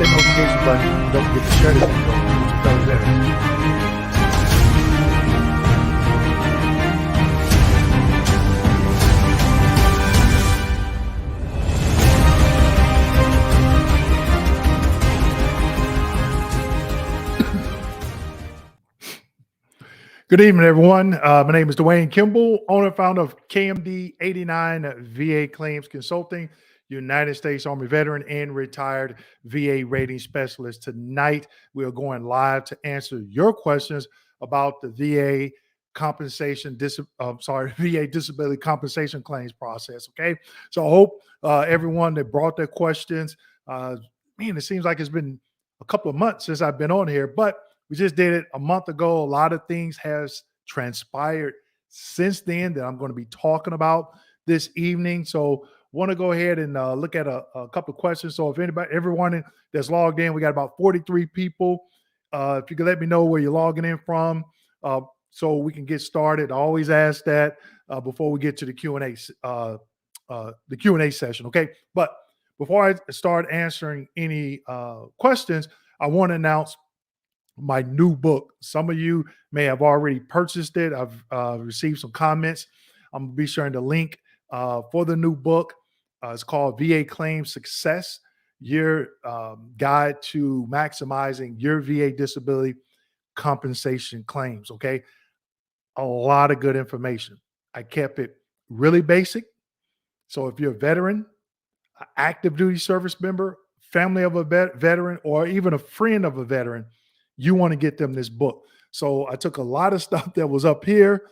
that notification button. Don't forget to share this video with your fellow veterans. Good evening, everyone. My name is Dwayne Kimball, owner and founder of KMD89 VA Claims Consulting, United States Army veteran and retired VA rating specialist. Tonight, we are going live to answer your questions about the VA VA disability compensation claims process. Okay, so I hope everyone that brought their questions. Man, it seems like it's been a couple of months since I've been on here, but we just did it a month ago. A lot of things has transpired since then that I'm going to be talking about this evening. So want to go ahead and look at a couple of questions. So if everyone that's logged in, we got about 43 people. If you could let me know where you're logging in from, so we can get started. I always ask that before we get to the Q&A session. Okay, but before I start answering any questions, I want to announce my new book. Some of you may have already purchased it. I've received some comments. I'm gonna be sharing the link for the new book. It's called VA Claim Success, your guide to maximizing your VA disability compensation claims. Okay, a lot of good information. I kept it really basic. So if you're a veteran, an active duty service member, family of a veteran, or even a friend of a veteran, you want to get them this book. So I took a lot of stuff that was up here,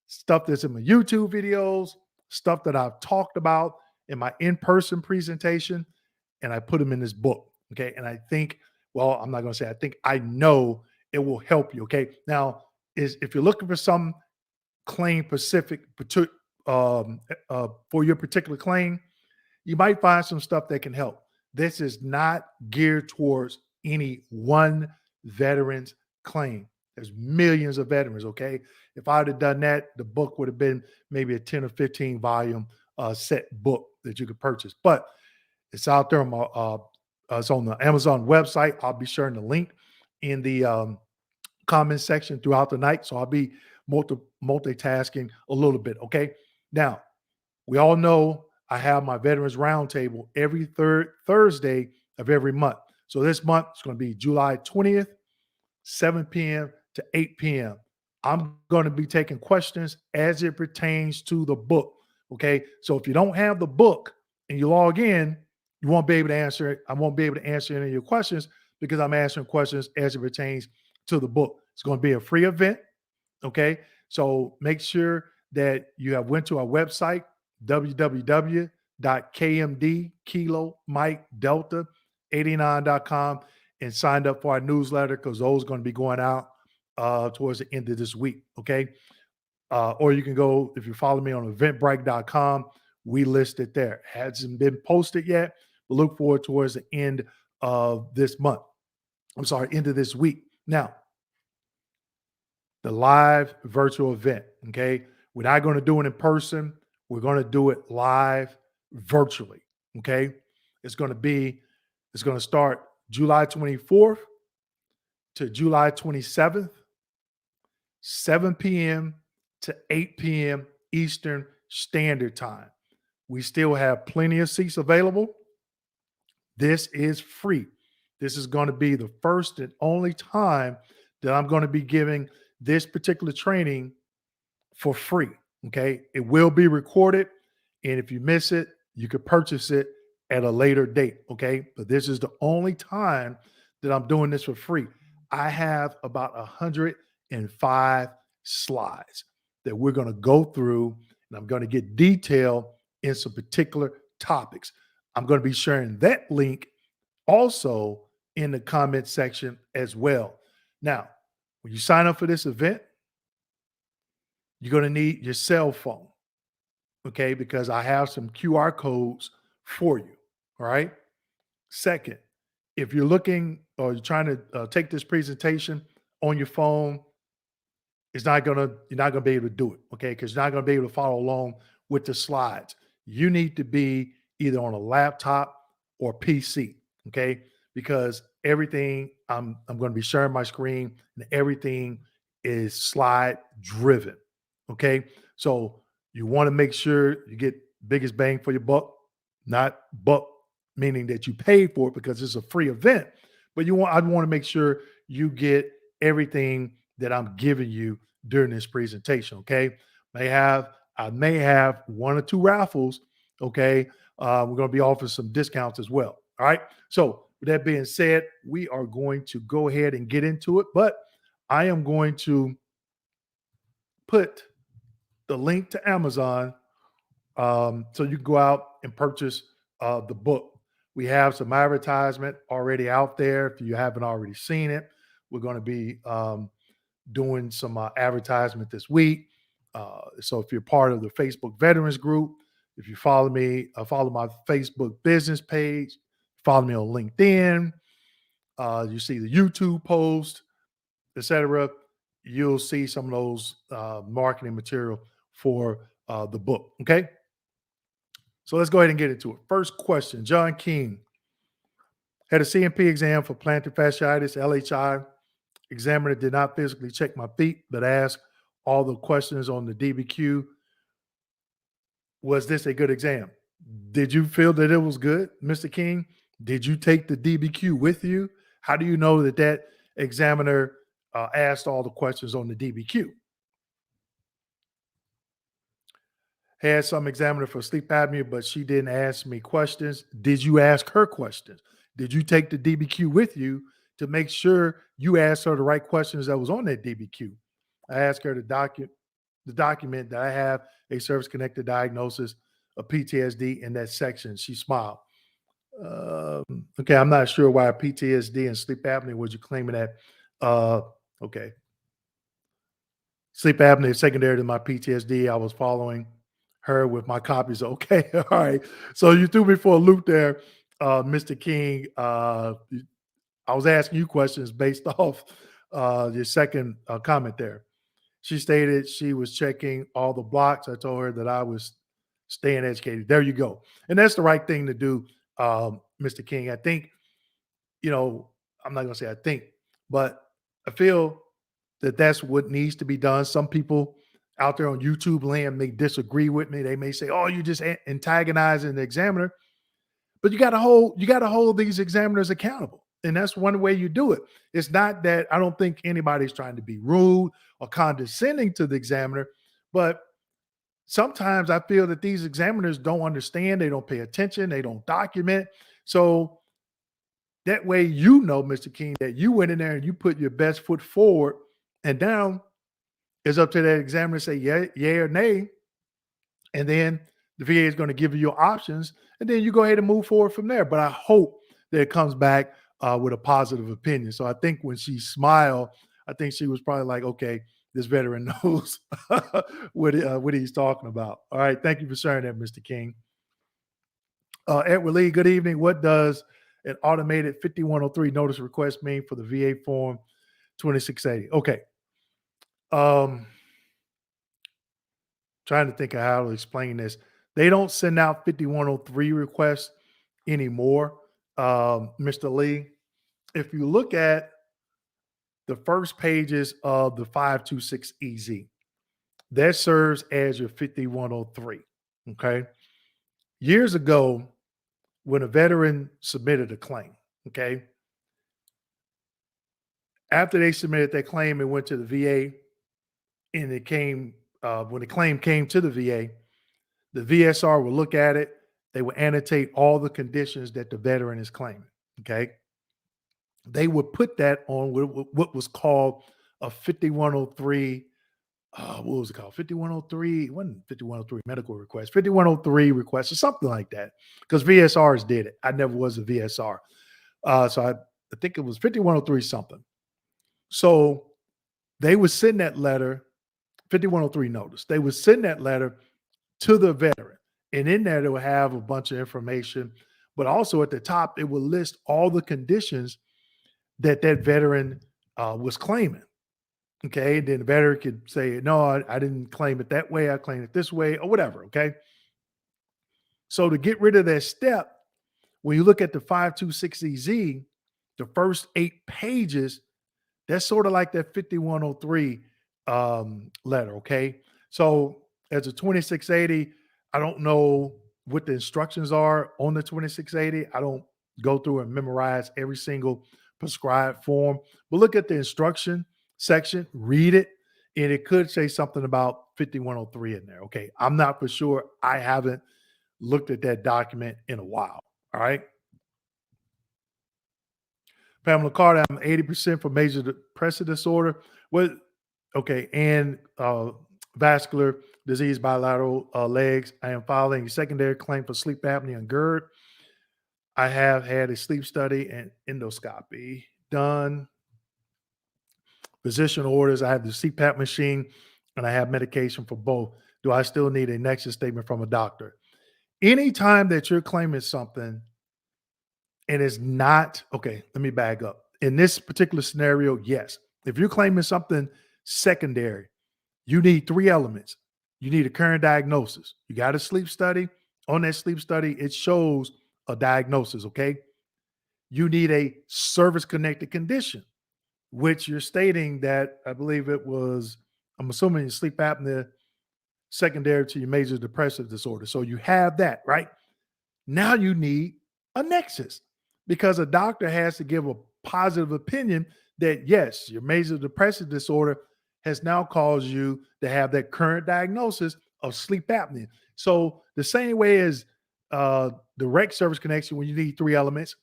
stuff that's in my YouTube videos, stuff that I've talked about in my in-person presentation, and I put them in this book. Okay. And I think, well, I'm not going to say I think, I know it will help you. Okay. Now, if you're looking for some claim specific for your particular claim, you might find some stuff that can help. This is not geared towards any one veterans claim. There's millions of veterans. Okay, if I'd have done that, the book would have been maybe a 10 or 15 volume set book that you could purchase. But it's out there on it's on the Amazon website. I'll be sharing the link in the comment section throughout the night. So I'll be multitasking a little bit. Okay, now we all know I have my Veterans Roundtable every third Thursday of every month. So this month it's going to be July 20th, 7 p.m. to 8 p.m. I'm going to be taking questions as it pertains to the book. Okay. So if you don't have the book and you log in, you won't be able to answer it. I won't be able to answer any of your questions because I'm answering questions as it pertains to the book. It's going to be a free event. Okay. So make sure that you have went to our website, www.kmd Kilo Mike Delta 89.com, and signed up for our newsletter, because those are going to be going out towards the end of this week. Okay. Or you can go, if you follow me on eventbrite.com, we list it there. Hasn't been posted yet, but look forward towards the end of this month. I'm sorry, end of this week. Now, the live virtual event. Okay. We're not going to do it in person. We're going to do it live virtually. Okay. It's going to start July 24th to July 27th, 7 p.m. to 8 p.m. Eastern Standard Time. We still have plenty of seats available. This is free. This is going to be the first and only time that I'm going to be giving this particular training for free. Okay. It will be recorded, and if you miss it, you could purchase it at a later date. Okay. But this is the only time that I'm doing this for free. I have about 105 slides that we're going to go through, and I'm going to get detailed in some particular topics. I'm going to be sharing that link also in the comment section as well. Now, when you sign up for this event, you're going to need your cell phone. Okay. Because I have some QR codes for you. All right. Second, if you're looking or you're trying to take this presentation on your phone, you're not going to be able to do it. Okay. Because you're not going to be able to follow along with the slides. You need to be either on a laptop or PC. Okay. because everything I'm going to be sharing my screen and everything is slide driven. Okay. So you want to make sure you get biggest bang for your buck, not buck meaning that you paid for it because it's a free event, but I want to make sure you get everything that I'm giving you during this presentation. Okay. I may have one or two raffles. Okay. We're going to be offering some discounts as well. All right. So with that being said, we are going to go ahead and get into it, but I am going to put the link to Amazon so you can go out and purchase the book. We have some advertisement already out there. If you haven't already seen it, we're going to be doing some advertisement this week. So if you're part of the Facebook Veterans Group, if you follow me, follow my Facebook business page, follow me on LinkedIn, you see the YouTube post, etc. You'll see some of those marketing material for the book. Okay. So let's go ahead and get into it. First question, John King. Had a CMP exam for plantar fasciitis, LHI. Examiner did not physically check my feet, but asked all the questions on the DBQ. Was this a good exam? Did you feel that it was good, Mr. King? Did you take the DBQ with you? How do you know that examiner asked all the questions on the DBQ? Had some examiner for sleep apnea, but she didn't ask me questions. Did you ask her questions? Did you take the DBQ with you to make sure you asked her the right questions that was on that DBQ? I asked her to document that I have a service-connected diagnosis of PTSD in that section. She smiled. Okay, I'm not sure why PTSD and sleep apnea was you claiming that. Okay. Sleep apnea is secondary to my PTSD. I was following her with my copies. Okay, all right. So you threw me for a loop there, Mr. King. I was asking you questions based off your second comment there. She stated she was checking all the blocks. I told her that I was staying educated. There you go. And that's the right thing to do, Mr. King. I think, I'm not going to say I think, but I feel that that's what needs to be done. Some people out there on YouTube land may disagree with me. They may say, "Oh, you're just antagonizing the examiner," but you got to hold these examiners accountable, and that's one way you do it. It's not that I don't think anybody's trying to be rude or condescending to the examiner, but sometimes I feel that these examiners don't understand, they don't pay attention, they don't document. So that way, Mr. King, that you went in there and you put your best foot forward, and now it's up to that examiner to say yay or nay. And then the VA is going to give you your options, and then you go ahead and move forward from there. But I hope that it comes back with a positive opinion. So I think when she smiled, I think she was probably like, okay, this veteran knows what he's talking about. All right. Thank you for sharing that, Mr. King. Edward Lee, good evening. What does an automated 5103 notice request mean for the VA form 2680? Okay. Trying to think of how to explain this. They don't send out 5103 requests anymore, Mr. Lee. If you look at the first pages of the 526EZ, that serves as your 5103. Okay. Years ago, when a veteran submitted a claim, okay, after they submitted that claim, it went to the VA, and it came when the claim came to the VA, the VSR will look at it. They will annotate all the conditions that the veteran is claiming. Okay. They would put that on what was called a 5103. What was it called? 5103. It wasn't 5103 medical request, 5103 request or something like that. Because VSRs did it. I never was a VSR. So I think it was 5103 something. So they would send that letter, 5103 notice. They would send that letter to the veteran. And in there, they will have a bunch of information. But also at the top, it will list all the conditions that veteran was claiming. Okay. Then the veteran could say, no, I didn't claim it that way. I claimed it this way or whatever. Okay. So to get rid of that step, when you look at the 526EZ, the first 8 pages, that's sort of like that 5103 letter, okay? So as a 2680, I don't know what the instructions are on the 2680. I don't go through and memorize every single prescribed form, but look at the instruction section, read it, and it could say something about 5103 in there, okay? I'm not for sure. I haven't looked at that document in a while, all right? Pamela Carter, I'm 80% for major depressive disorder. What? Okay, and vascular disease, bilateral legs. I am filing a secondary claim for sleep apnea and GERD. I have had a sleep study and endoscopy done. Physician orders. I have the CPAP machine, and I have medication for both. Do I still need a nexus statement from a doctor? Anytime that you're claiming something and it's not okay, let me back up. In this particular scenario, yes. If you're claiming something secondary, you need 3 elements. You need a current diagnosis. You got a sleep study. On that sleep study, it shows a diagnosis, okay? You need a service-connected condition, which you're stating that I believe it was, I'm assuming sleep apnea secondary to your major depressive disorder. So you have that, right? Now you need a nexus because a doctor has to give a positive opinion that yes, your major depressive disorder has now caused you to have that current diagnosis of sleep apnea. So the same way as direct service connection, when you need 3 elements,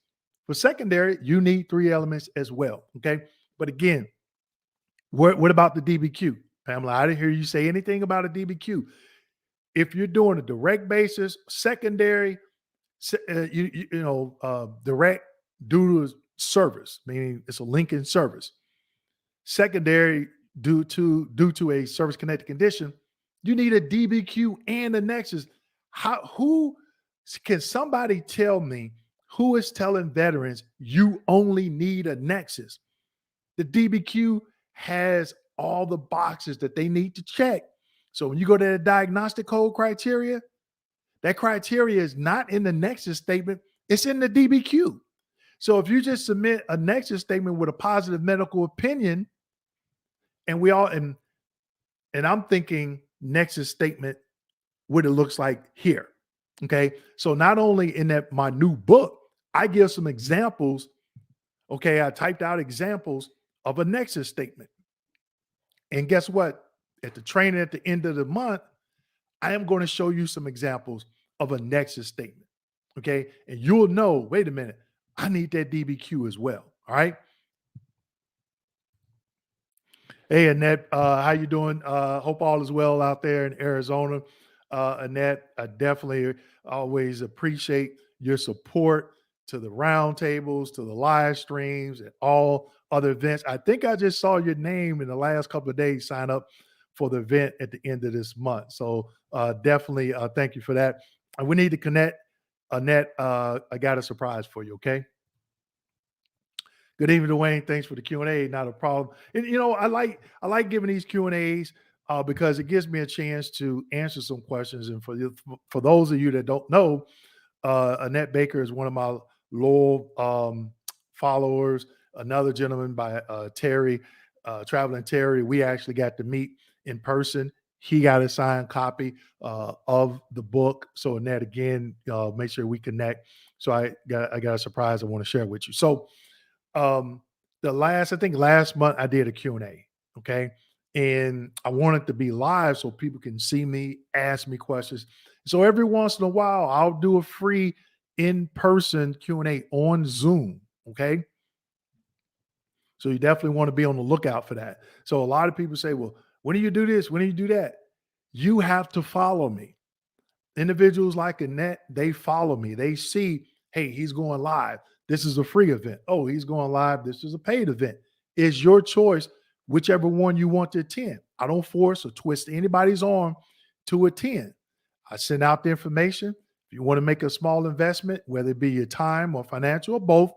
for secondary, you need 3 elements as well. Okay. But again, what about the DBQ? Pamela, I didn't hear you say anything about a DBQ. If you're doing a direct basis, secondary, direct due to service, meaning it's a link in service. Secondary due to a service connected condition, you need a DBQ and a nexus. Who can somebody tell me who is telling veterans you only need a nexus? The DBQ has all the boxes that they need to check. So when you go to the diagnostic code criteria, that criteria is not in the nexus statement, it's in the DBQ. So if you just submit a nexus statement with a positive medical opinion, and I'm thinking nexus statement what it looks like here. Okay. So not only in that my new book, I give some examples. Okay, I typed out examples of a nexus statement. And guess what? At the training at the end of the month, I am going to show you some examples of a nexus statement. Okay. And you'll know, wait a minute, I need that DBQ as well. All right. Hey, Annette, how you doing? Hope all is well out there in Arizona. Annette, I definitely always appreciate your support to the roundtables, to the live streams, and all other events. I think I just saw your name in the last couple of days sign up for the event at the end of this month. So definitely thank you for that. And we need to connect. Annette, I got a surprise for you, okay? Good evening, Dwayne. Thanks for the Q&A. Not a problem. And I like giving these Q&As because it gives me a chance to answer some questions. And for those of you that don't know, Annette Baker is one of my loyal followers. Another gentleman by Terry, Traveling Terry. We actually got to meet in person. He got a signed copy of the book. So Annette, again, make sure we connect. So I got a surprise I want to share with you. So I think last month I did a Q&A, okay? And I want it to be live so people can see me, ask me questions. So every once in a while, I'll do a free in-person Q&A on Zoom, okay? So you definitely want to be on the lookout for that. So a lot of people say, well, when do you do this? When do you do that? You have to follow me. Individuals like Annette, they follow me. They see, hey, he's going live. This is a free event. Oh, he's going live. This is a paid event. It's your choice, whichever one you want to attend. I don't force or twist anybody's arm to attend. I send out the information. If you want to make a small investment, whether it be your time or financial or both,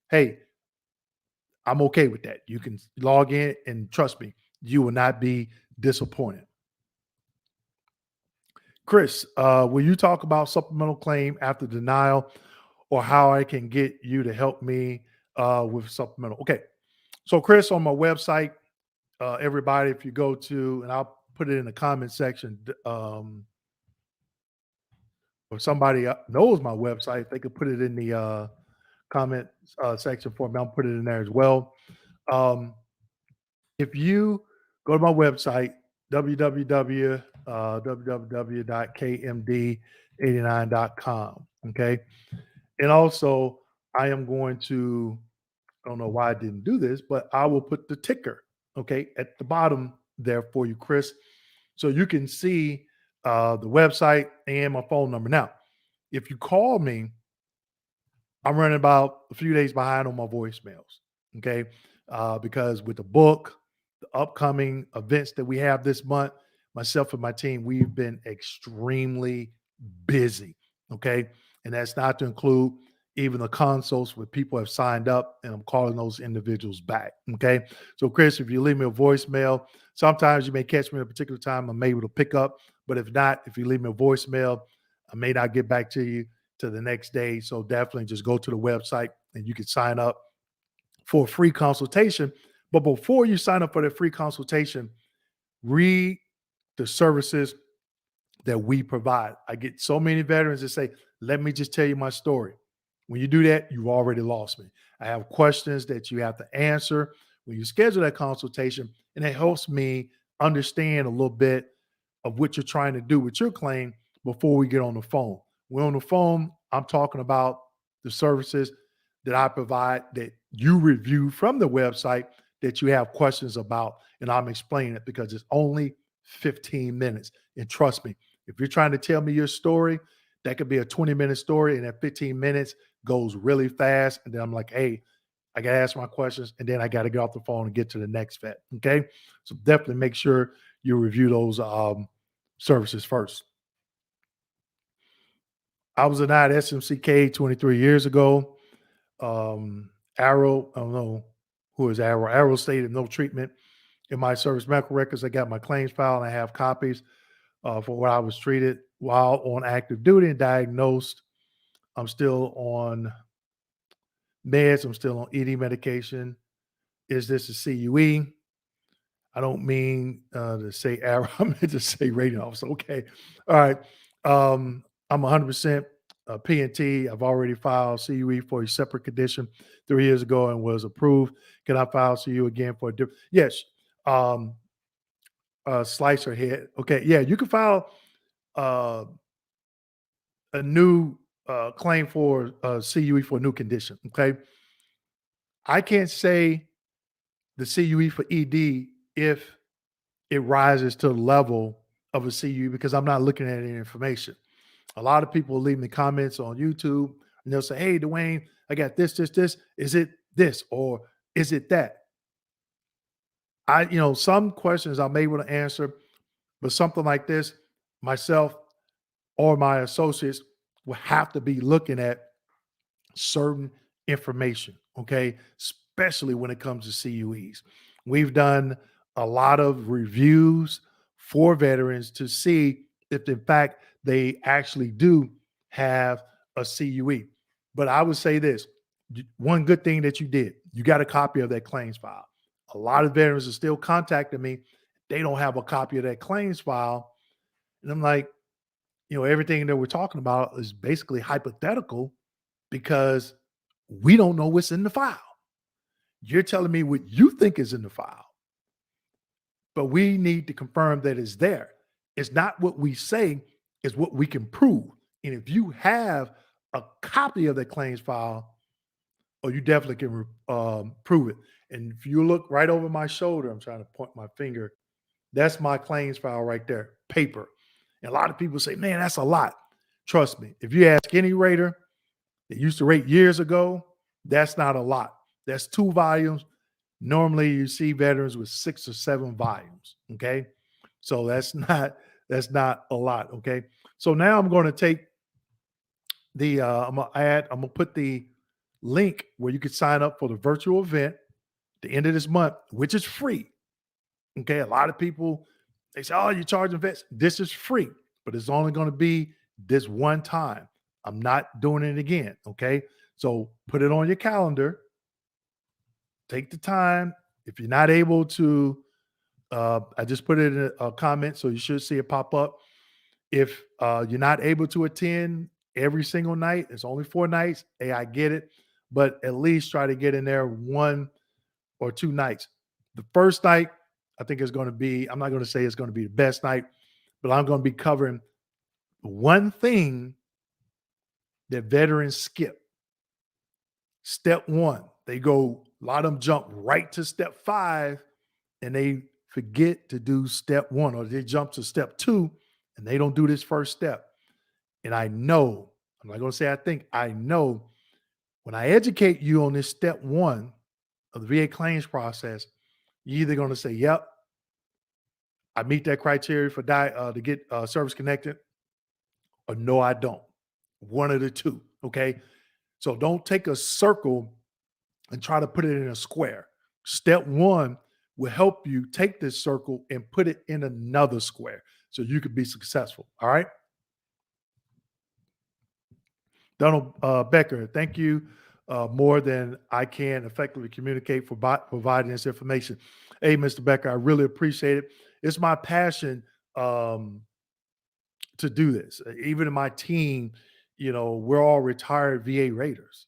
hey, I'm okay with that. You can log in and trust me, you will not be disappointed. Chris, will you talk about supplemental claim after denial or how I can get you to help me with supplemental. Okay. So Chris, on my website, everybody, if you go to, and I'll put it in the comment section, if somebody knows my website, they could put it in the comment section for me. I'll put it in there as well. If you go to my website, www.kmd89.com, okay? And also, I am going to, I don't know why I didn't do this, but I will put the ticker, okay, at the bottom there for you, Chris, so you can see the website and my phone number. Now, if you call me, I'm running about a few days behind on my voicemails, okay? Because with the book, the upcoming events that we have this month, myself and my team, we've been extremely busy, okay? And that's not to include even the consults where people have signed up, and I'm calling those individuals back, okay? So, Chris, if you leave me a voicemail, sometimes you may catch me at a particular time, I'm able to pick up, but if not, if you leave me a voicemail, I may not get back to you to the next day. So definitely just go to the website and you can sign up for a free consultation. But before you sign up for the free consultation, read the services that we provide. I get so many veterans that say, let me just tell you my story. When you do that, you've already lost me. I have questions that you have to answer when you schedule that consultation, and it helps me understand a little bit of what you're trying to do with your claim before we get on the phone. We're on the phone, I'm talking about the services that I provide that you review from the website that you have questions about, and I'm explaining it because it's only 15 minutes. And trust me, if you're trying to tell me your story, that could be a 20-minute story, and that 15 minutes goes really fast. And then I'm like, hey, I got to ask my questions, and then I got to get off the phone and get to the next vet. Okay. So definitely make sure you review those services first. I was denied SMCK 23 years ago. Arrow, I don't know who is Arrow. Arrow stated no treatment in my service medical records. I got my claims file and I have copies for what I was treated while on active duty and diagnosed. I'm still on meds. I'm still on ED medication. Is this a CUE? I don't mean to say Arrow. I meant to say rating officer. Okay. All right. I'm 100% P&T. I've already filed CUE for a separate condition 3 years ago and was approved. Can I file CUE again for a different? Yes. Slicer head. Okay. Yeah. You can file uh, a new claim for CUE for a new condition. Okay. I can't say the CUE for ED if it rises to the level of a CUE because I'm not looking at any information. A lot of people leave me comments on YouTube and they'll say, hey, Dwayne, I got this, this, this. Is it this or is it that? Some questions I'm able to answer, but something like this, myself or my associates will have to be looking at certain information, okay? Especially when it comes to CUEs. We've done a lot of reviews for veterans to see if, in fact, they actually do have a CUE. But I would say this one good thing that you did, you got a copy of that claims file. A lot of veterans are still contacting me. They don't have a copy of that claims file. And I'm like, everything that we're talking about is basically hypothetical because we don't know what's in the file. You're telling me what you think is in the file, but we need to confirm that it's there. It's not what we say, it's what we can prove. And if you have a copy of that claims file, you definitely can prove it. And if you look right over my shoulder, I'm trying to point my finger, that's my claims file right there, paper. And a lot of people say, man, that's a lot. Trust me, if you ask any rater that used to rate years ago, that's not a lot. That's 2 volumes. Normally you see veterans with 6 or 7 volumes. Okay. So that's not a lot. Okay. So now I'm going to take I'm gonna put the link where you can sign up for the virtual event at the end of this month, which is free. Okay. A lot of people, they say, oh, you're charging vets. This is free, but it's only going to be this one time. I'm not doing it again. Okay. So put it on your calendar. take the time. If you're not able to, I just put it in a comment, so you should see it pop up. If you're not able to attend every single night, it's only 4 nights. Hey, I get it, but at least try to get in there 1 or 2 nights. The first night, I think is going to be, I'm not going to say it's going to be the best night, but I'm going to be covering one thing that veterans skip. Step 1, they go, a lot of them jump right to step 5 and they forget to do step 1, or they jump to step 2 and they don't do this first step. And I know, I'm not going to say I think, I know when I educate you on this step 1 of the VA claims process, you're either going to say, yep, I meet that criteria for to get service connected, or no, I don't. One of the two. Okay. So don't take a circle and try to put it in a square. Step 1 will help you take this circle and put it in another square so you could be successful. All right. Donald Becker, thank you more than I can effectively communicate for providing this information. Hey, Mr. Becker, I really appreciate it. It's my passion to do this. Even in my team, we're all retired VA Raiders.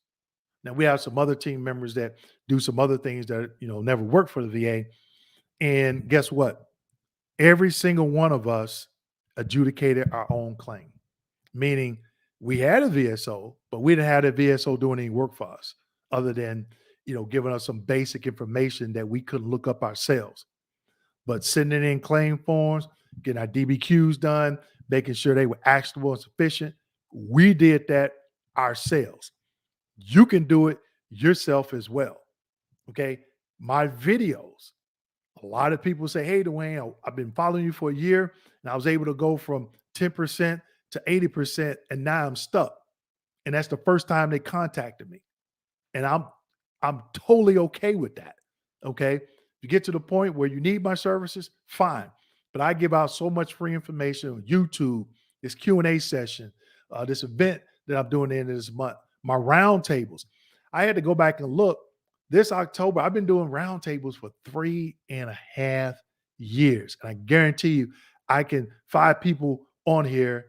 Now we have some other team members that do some other things that never work for the VA. And guess what? Every single one of us adjudicated our own claim, meaning we had a VSO, but we didn't have a VSO doing any work for us other than giving us some basic information that we couldn't look up ourselves. But sending in claim forms, getting our DBQs done, making sure they were actionable and sufficient, we did that ourselves. You can do it yourself as well. Okay. My videos, a lot of people say, hey, Dwayne, I've been following you for a year and I was able to go from 10% to 80%, and now I'm stuck. And that's the first time they contacted me. And I'm totally okay with that. Okay. If you get to the point where you need my services, fine. But I give out so much free information on YouTube, this Q&A session, this event that I'm doing in this month, my roundtables. I had to go back and look. This October, I've been doing roundtables for 3.5 years. And I guarantee you, I can 5 people on here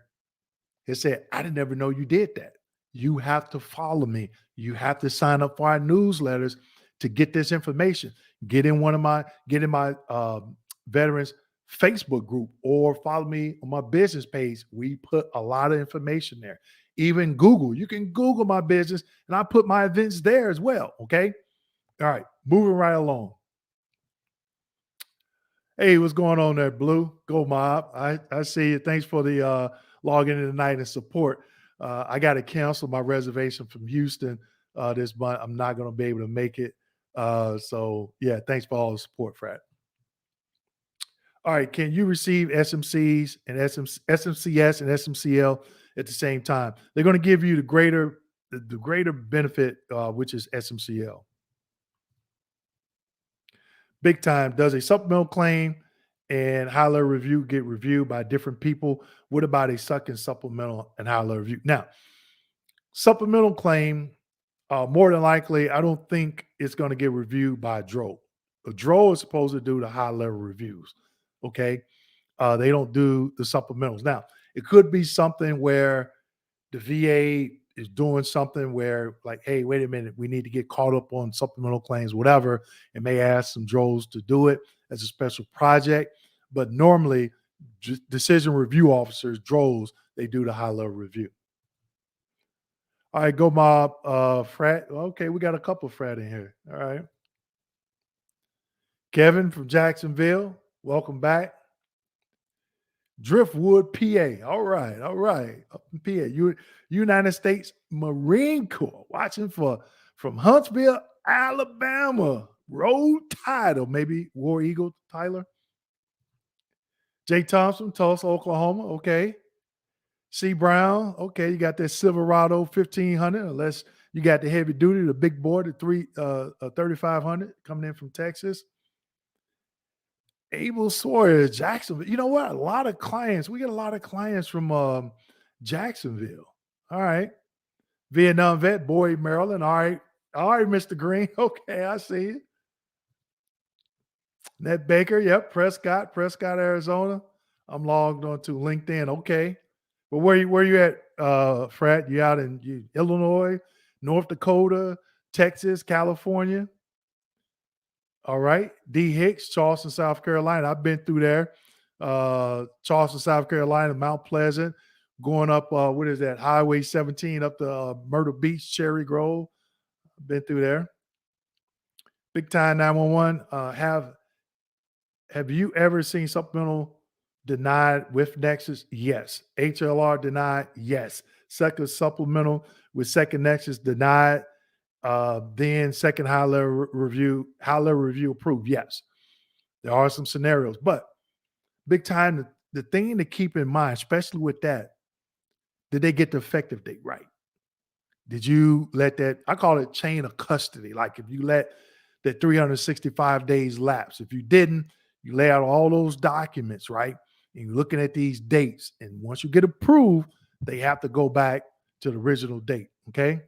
that said, I didn't ever know you did that. You have to follow me. You have to sign up for our newsletters to get this information. Get in my veterans Facebook group, or follow me on my business page. We put a lot of information there. Even Google, you can Google my business and I put my events there as well. Okay. All right. Moving right along. Hey, what's going on there, Blue? Go Mob. I see you. Thanks for the logging in tonight and support. I got to cancel my reservation from Houston this month. I'm not going to be able to make it. So yeah, thanks for all the support, Fred. All right, can you receive SMCs and SMCS and SMCL at the same time? They're going to give you the greater benefit, which is SMCL. Big time. Does a supplemental claim and high level review get reviewed by different people? What about a second supplemental and high level review? Now, supplemental claim, more than likely, I don't think it's going to get reviewed by a DRO. A DRO is supposed to do the high level reviews. Okay. They don't do the supplementals. Now, it could be something where the VA is doing something where, like, hey, wait a minute, we need to get caught up on supplemental claims, whatever, and may ask some DROs to do it as a special project. But normally, decision review officers, DROs, they do the high level review. All right, go Mob. Frat. Okay, we got a couple of Frat in here. All right. Kevin from Jacksonville, welcome back. Driftwood, PA. All right. Up in PA. United States Marine Corps, watching from Huntsville, Alabama. Roll Tide, or maybe War Eagle, Tyler. Jay Thompson, Tulsa, Oklahoma. Okay. C. Brown. Okay, you got that Silverado 1500, unless you got the heavy duty, the big boy, the 3500 coming in from Texas. Abel Sawyer, Jacksonville. You know what? We get a lot of clients from Jacksonville. All right. Vietnam vet, Boyd, Maryland. All right, Mr. Green. Okay, I see you. Ned Baker, yep, Prescott, Arizona. I'm logged on to LinkedIn. Okay. But where you at, Fred? You out in Illinois, North Dakota, Texas, California? All right. D. Hicks, Charleston, South Carolina. I've been through there. Charleston, South Carolina, Mount Pleasant, going up, what is that, Highway 17 up to Myrtle Beach, Cherry Grove. Been through there. Big Time 911. Have you ever seen supplemental denied with Nexus? Yes. HLR denied? Yes. Second supplemental with second Nexus denied. Then second high level review approved. Yes. There are some scenarios, but Big Time, the thing to keep in mind, especially with that, did they get the effective date right? Did you let that, I call it chain of custody. Like if you let that 365 days lapse, if you didn't, you lay out all those documents, right? And you're looking at these dates. And once you get approved, they have to go back to the original date. Okay.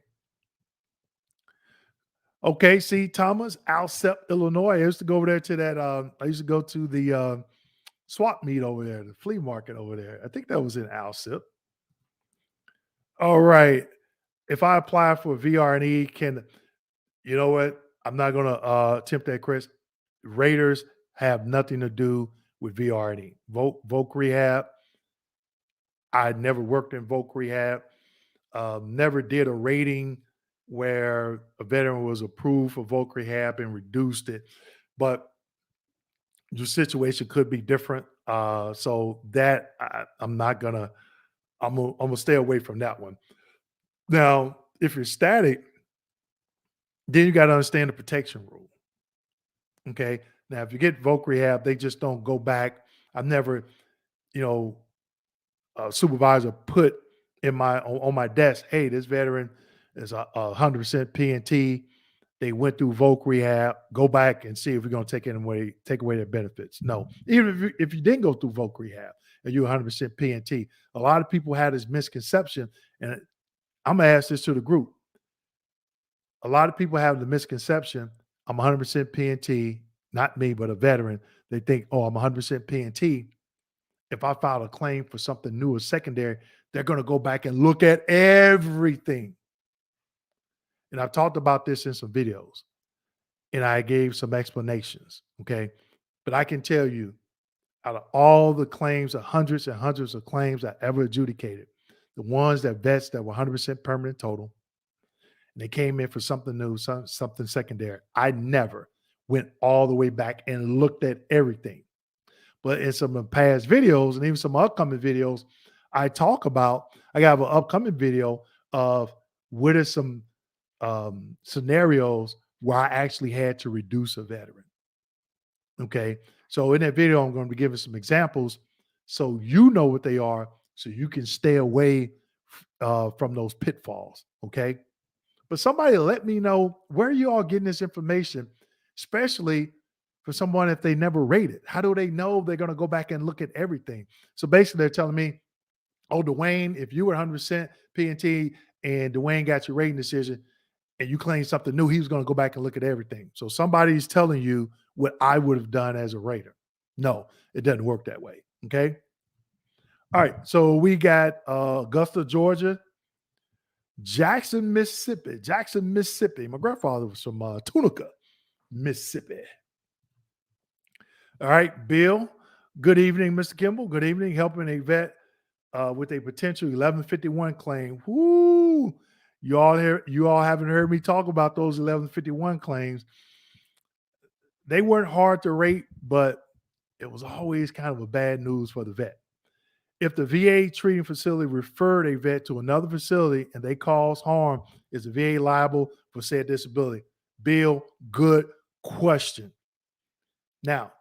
Okay. See, Thomas, Alsep, Illinois. I used to go over there to that. I used to go to the swap meet over there, the flea market over there. I think that was in Alsip. All right. If I apply for VR&E, you know what? I'm not going to attempt that, Chris. Raters have nothing to do with VR&E. Voc Rehab. I never worked in Voc Rehab. Never did a rating where a veteran was approved for Voc Rehab and reduced it. But your situation could be different. So that I'm not gonna. I'm gonna stay away from that one. Now, if you're static, then you got to understand the protection rule. Okay. Now, if you get Voc Rehab, they just don't go back. I've never, you know, a supervisor put in on my desk, hey, this veteran is 100% PNT. They went through Voc Rehab. Go back and see if we're going to take away their benefits. No, even if you didn't go through Voc Rehab and you're 100% PNT, a lot of people had this misconception, and I'm gonna ask this to the group. A lot of people have the misconception I'm 100% PNT, not me, but a veteran. They think, oh, I'm 100% PNT. If I file a claim for something new or secondary, they're going to go back and look at everything. And I've talked about this in some videos, and I gave some explanations. Okay. But I can tell you, out of all the claims, the hundreds and hundreds of claims I ever adjudicated, the ones that vets that were 100% permanent total, and they came in for something new, something secondary, I never went all the way back and looked at everything. But in some of past videos and even some upcoming videos, I talk about, I have an upcoming video of what are some scenarios where I actually had to reduce a veteran. Okay. So in that video, I'm going to be giving some examples so you know what they are, so you can stay away from those pitfalls. Okay. But somebody let me know, where are you all getting this information, especially for someone if they never rated. How do they know they're going to go back and look at everything? So basically, they're telling me, oh, Dwayne, if you were 100% PNT and Dwayne got your rating decision and you claim something new, he was going to go back and look at everything. So somebody's telling you what I would have done as a rater. No, it doesn't work that way. Okay. All right. So we got Augusta, Georgia. Jackson, Mississippi. My grandfather was from Tunica, Mississippi. All right, Bill. Good evening, Mr. Kimball. Good evening. Helping a vet with a potential 1151 claim. Whoo! You all haven't heard me talk about those 1151 claims. They weren't hard to rate, but it was always kind of a bad news for the vet. If the VA treating facility referred a vet to another facility and they cause harm, is the VA liable for said disability? Bill, good question. Now,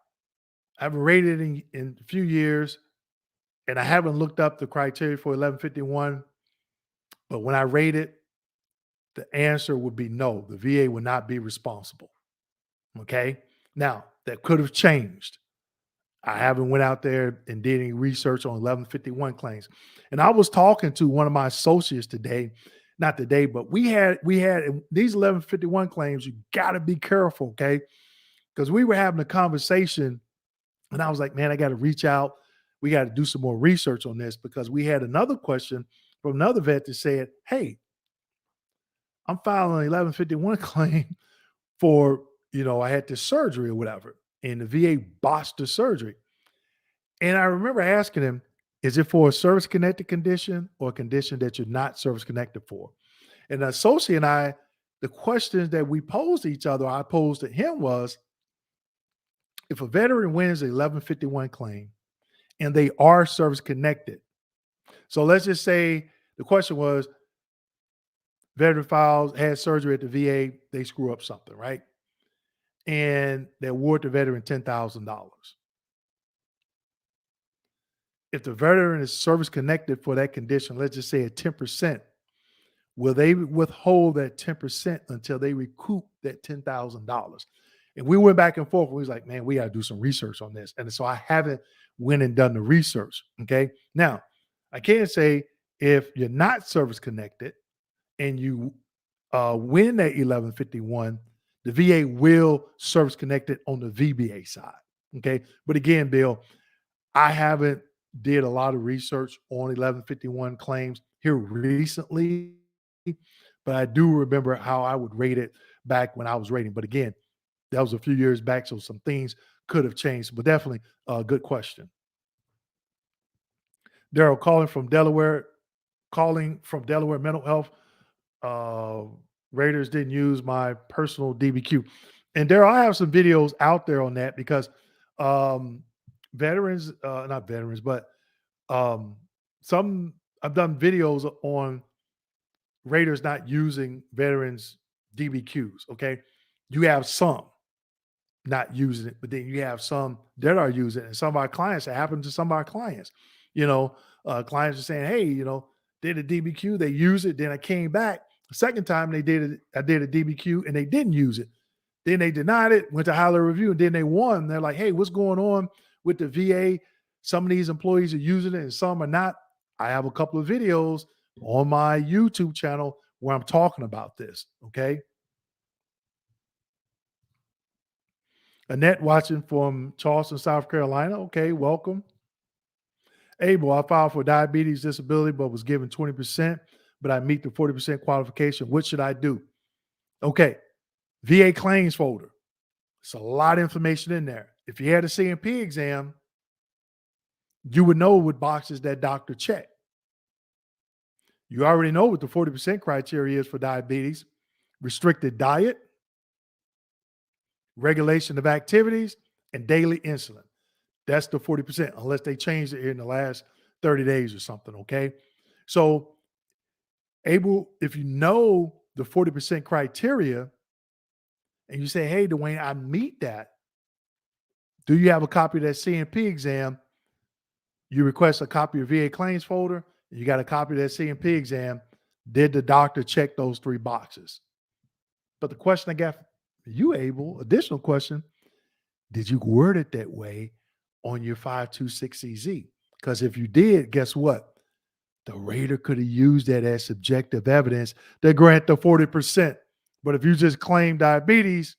I haven't rated in a few years, and I haven't looked up the criteria for 1151, but when I rate it, the answer would be no. The VA would not be responsible. Okay? Now, that could have changed. I haven't went out there and did any research on 1151 claims. And I was talking to one of my associates today, not today, but we had these 1151 claims. You got to be careful, okay? because we were having a conversation and I was like, man, I got to reach out. We got to do some more research on this because we had another question from another vet that said, hey, I'm filing an 1151 claim for, I had this surgery or whatever. And the VA botched the surgery. And I remember asking him, is it for a service connected condition or a condition that you're not service connected for? And the associate and I, the questions that we posed to each other, I posed to him was, if a veteran wins an 1151 claim and they are service connected, so let's just say the question was, veteran files, had surgery at the VA, they screw up something, right? And they award the veteran $10,000. If the veteran is service connected for that condition, let's just say at 10%, will they withhold that 10% until they recoup that $10,000? And we went back and forth. We was like, man, we got to do some research on this. And so I haven't went and done the research. Okay. Now, I can say if you're not service connected and you win that 1151, the VA will service connect it on the VBA side. Okay. But again, Bill, I haven't did a lot of research on 1151 claims here recently, but I do remember how I would rate it back when I was rating. But again, that was a few years back, so some things could have changed, but definitely a good question. Daryl calling from Delaware Mental Health. Raiders didn't use my personal DBQ. And Daryl, I have some videos out there on that because veterans, not veterans, but some I've done videos on Raiders not using veterans DBQs. Okay. You have some not using it, but then you have some that are using it. And some of our clients, it happened to some of our clients, clients are saying, hey, did a DBQ, they use it. Then I came back the second time I did a DBQ and they didn't use it. Then they denied it, went to higher review, and then they won. They're like, hey, what's going on with the VA? Some of these employees are using it and some are not. I have a couple of videos on my YouTube channel where I'm talking about this. Okay. Annette watching from Charleston, South Carolina. Okay, welcome. Abel, I filed for diabetes disability, but was given 20%, but I meet the 40% qualification. What should I do? Okay, VA claims folder. It's a lot of information in there. If you had a CMP exam, you would know what boxes that doctor checked. You already know what the 40% criteria is for diabetes: restricted diet, regulation of activities, and daily insulin. That's the 40%, unless they changed it in the last 30 days or something, okay? So, Abel, if you know the 40% criteria and you say, hey, Dwayne, I meet that, do you have a copy of that CMP exam? You request a copy of VA claims folder, you got a copy of that CMP exam. Did the doctor check those 3 boxes? But the question I got for you, Abel, additional question, did you word it that way on your 526CZ? Because if you did, guess what? The rater could have used that as subjective evidence to grant the 40%. But if you just claim diabetes,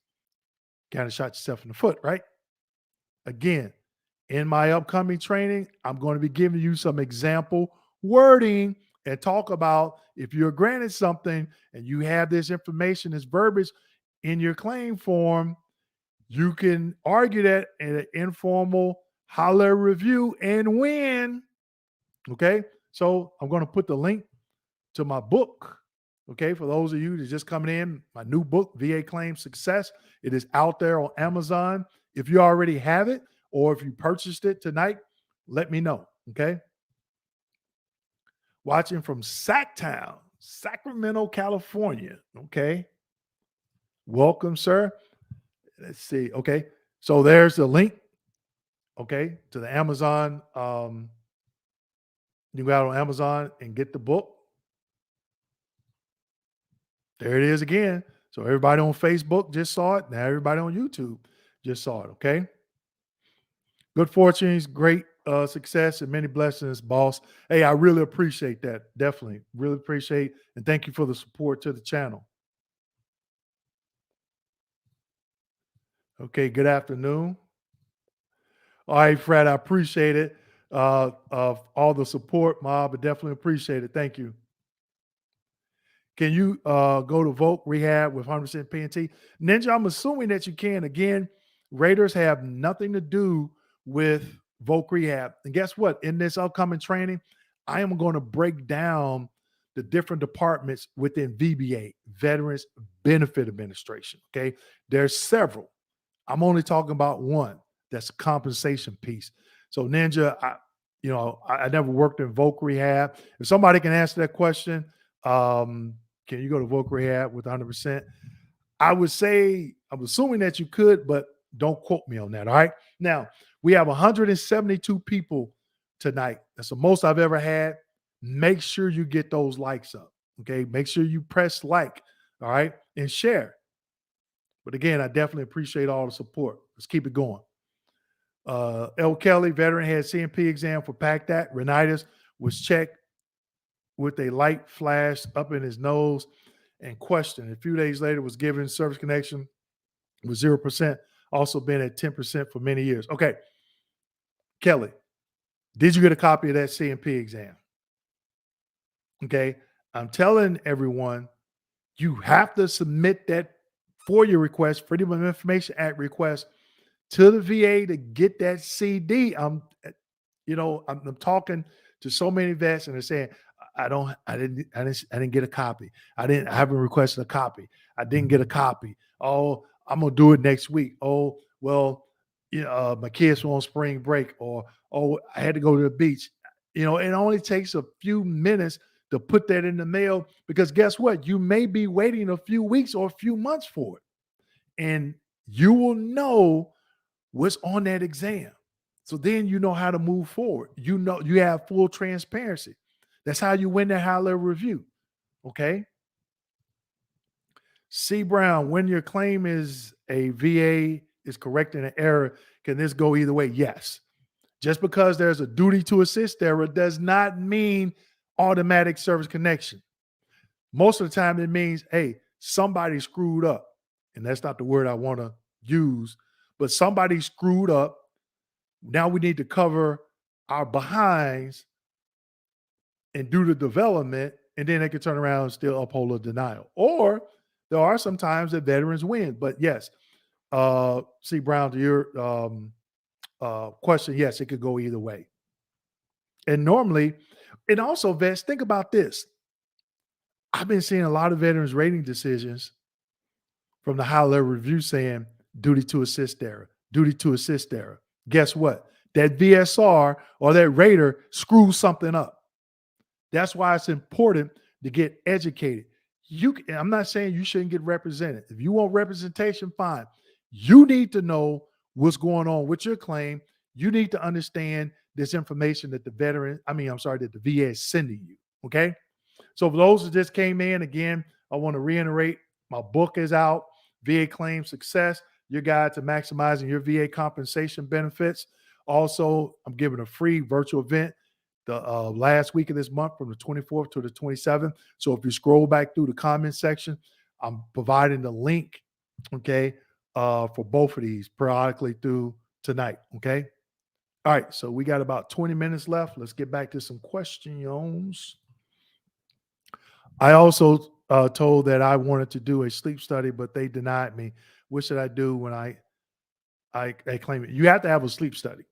kind of shot yourself in the foot, right? Again, in my upcoming training, I'm going to be giving you some example wording and talk about if you're granted something and you have this information, this verbiage in your claim form, you can argue that in an informal holler review and win. Okay. So I'm going to put the link to my book. Okay. For those of you that just coming in, my new book, VA Claim Success. It is out there on Amazon. If you already have it or if you purchased it tonight, let me know. Okay. Watching from Sacktown, Sacramento, California. Okay. Welcome, sir. Let's see. Okay. So there's the link. Okay. To the Amazon. You can go out on Amazon and get the book. There it is again. So everybody on Facebook just saw it. Now everybody on YouTube just saw it. Okay. Good fortunes, great success, and many blessings, boss. Hey, I really appreciate that. Definitely. Really appreciate, and thank you for the support to the channel. Okay, good afternoon. All right, Fred, I appreciate it. Of all the support, Mob, I definitely appreciate it. Thank you. Can you go to Voc Rehab with 100% PNT? Ninja, I'm assuming that you can. Again, Raiders have nothing to do with Voc Rehab. And guess what? In this upcoming training, I am going to break down the different departments within VBA, Veterans Benefit Administration. Okay. There's several. I'm only talking about one. That's a compensation piece. So Ninja, I never worked in Voc Rehab. If somebody can answer that question, can you go to Voc Rehab with 100%? I would say, I'm assuming that you could, but don't quote me on that. All right. Now, we have 172 people tonight. That's the most I've ever had. Make sure you get those likes up. Okay. Make sure you press like. All right. And share. But again, I definitely appreciate all the support. Let's keep it going. L. Kelly, veteran, had CMP exam for PACT rhinitis, was checked with a light flash up in his nose and questioned. A few days later, was given service connection with 0%, also been at 10% for many years. Okay, Kelly, did you get a copy of that CMP exam? Okay, I'm telling everyone, you have to submit that FOIA request, Freedom of Information Act request, to the VA to get that CD. I'm talking to so many vets and they're saying, I didn't get a copy. I haven't requested a copy. I didn't get a copy. Oh, I'm gonna do it next week. Oh, well, my kids were on spring break, or oh, I had to go to the beach. It only takes a few minutes to put that in the mail, because guess what? You may be waiting a few weeks or a few months for it. And you will know what's on that exam. So then you know how to move forward. You have full transparency. That's how you win that high level review. Okay. C. Brown, when your claim is a VA is correcting an error, can this go either way? Yes. Just because there's a duty to assist error does not mean automatic service connection. Most of the time it means, hey, somebody screwed up. And that's not the word I want to use, but somebody screwed up. Now we need to cover our behinds and do the development, and then they can turn around and still uphold a denial. Or there are some times that veterans win. But yes, C. Brown, to your question, yes, it could go either way. And normally, and also vets, think about this. I've been seeing a lot of veterans rating decisions from the high level review saying duty to assist error, duty to assist error. Guess what? That VSR or that rater screws something up. That's why it's important to get educated. I'm not saying you shouldn't get represented. If you want representation, fine. You need to know what's going on with your claim. You need to understand this information that the VA is sending you. Okay. So for those that just came in, again, I want to reiterate, my book is out, VA Claim Success, your guide to maximizing your VA compensation benefits. Also, I'm giving a free virtual event the last week of this month from the 24th to the 27th. So if you scroll back through the comment section, I'm providing the link, okay, for both of these periodically through tonight, okay? All right, so we got about 20 minutes left. Let's get back to some questions. I also told that I wanted to do a sleep study, but they denied me. What should I do when I claim it? You have to have a sleep study.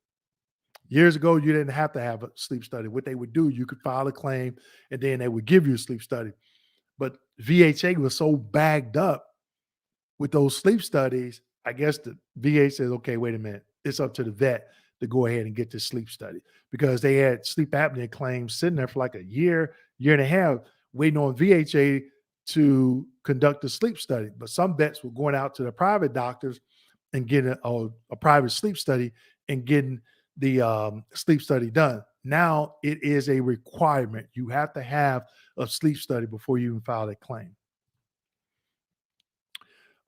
Years ago, you didn't have to have a sleep study. What they would do, you could file a claim and then they would give you a sleep study. But VHA was so bagged up with those sleep studies, I guess the VA says, okay, wait a minute. It's up to the vet to go ahead and get this sleep study, because they had sleep apnea claims sitting there for like a year and a half, waiting on VHA to conduct a sleep study. But some vets were going out to the private doctors and getting a private sleep study and getting the sleep study done. Now it is a requirement. You have to have a sleep study before you even file a claim.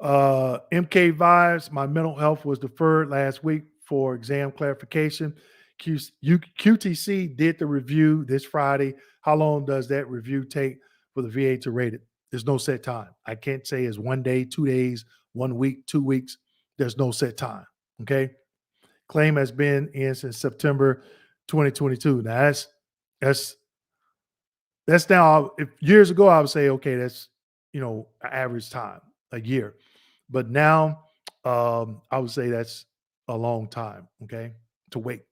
MK Vibes, my mental health was deferred last week for exam clarification. QTC did the review this Friday. How long does that review take for the VA to rate it? There's no set time. I can't say it's 1 day, 2 days, 1 week, 2 weeks. there's no set time. Okay. Claim has been in since September 2022. Now that's now, if years ago I would say, okay, that's average time, a year. But now I would say that's a long time, okay, to wait.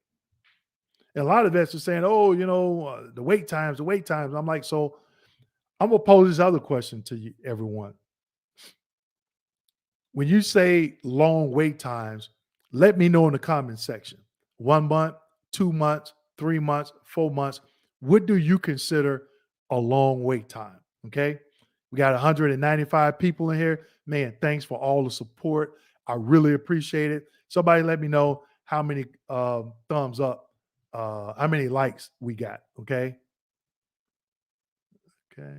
And a lot of vets are saying, oh, the wait times, the wait times. I'm like, so I'm gonna pose this other question to you, everyone. When you say long wait times, let me know in the comment section. 1 month, 2 months, 3 months, 4 months. What do you consider a long wait time? Okay. We got 195 people in here. Man, thanks for all the support. I really appreciate it. Somebody let me know how many thumbs up, how many likes we got. Okay. Okay.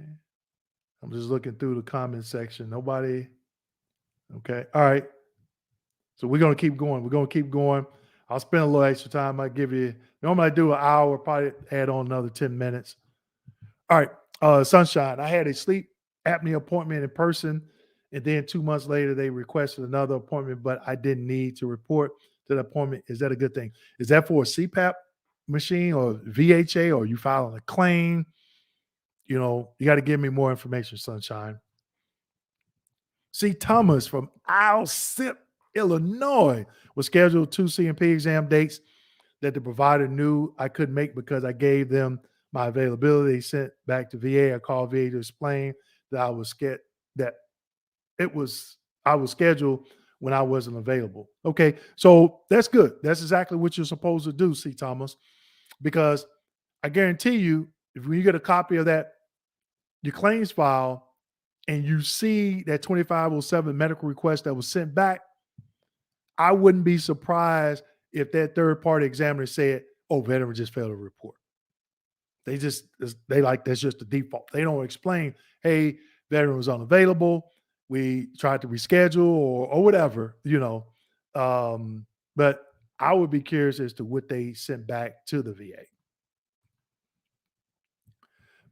I'm just looking through the comment section. Nobody. Okay. All right. So we're gonna keep going. We're gonna keep going. I'll spend a little extra time. I give you, normally I do an hour, probably add on another 10 minutes. All right. Sunshine. I had a sleep apnea appointment in person, and then 2 months later they requested another appointment, but I didn't need to report to the appointment. Is that a good thing? Is that for a CPAP machine or VHA, or you filing a claim? You got to give me more information, Sunshine. C. Thomas from Alsip, Illinois, was scheduled 2 CMP exam dates that the provider knew I couldn't make because I gave them my availability. They sent back to VA. I called VA to explain that I was scheduled when I wasn't available. Okay, so that's good. That's exactly what you're supposed to do, C. Thomas, because I guarantee you, if you get a copy of that, your claims file, and you see that 2507 medical request that was sent back, I wouldn't be surprised if that third party examiner said, oh, veteran just failed to report. That's just the default. They don't explain, hey, veteran was unavailable. We tried to reschedule or whatever, But I would be curious as to what they sent back to the VA.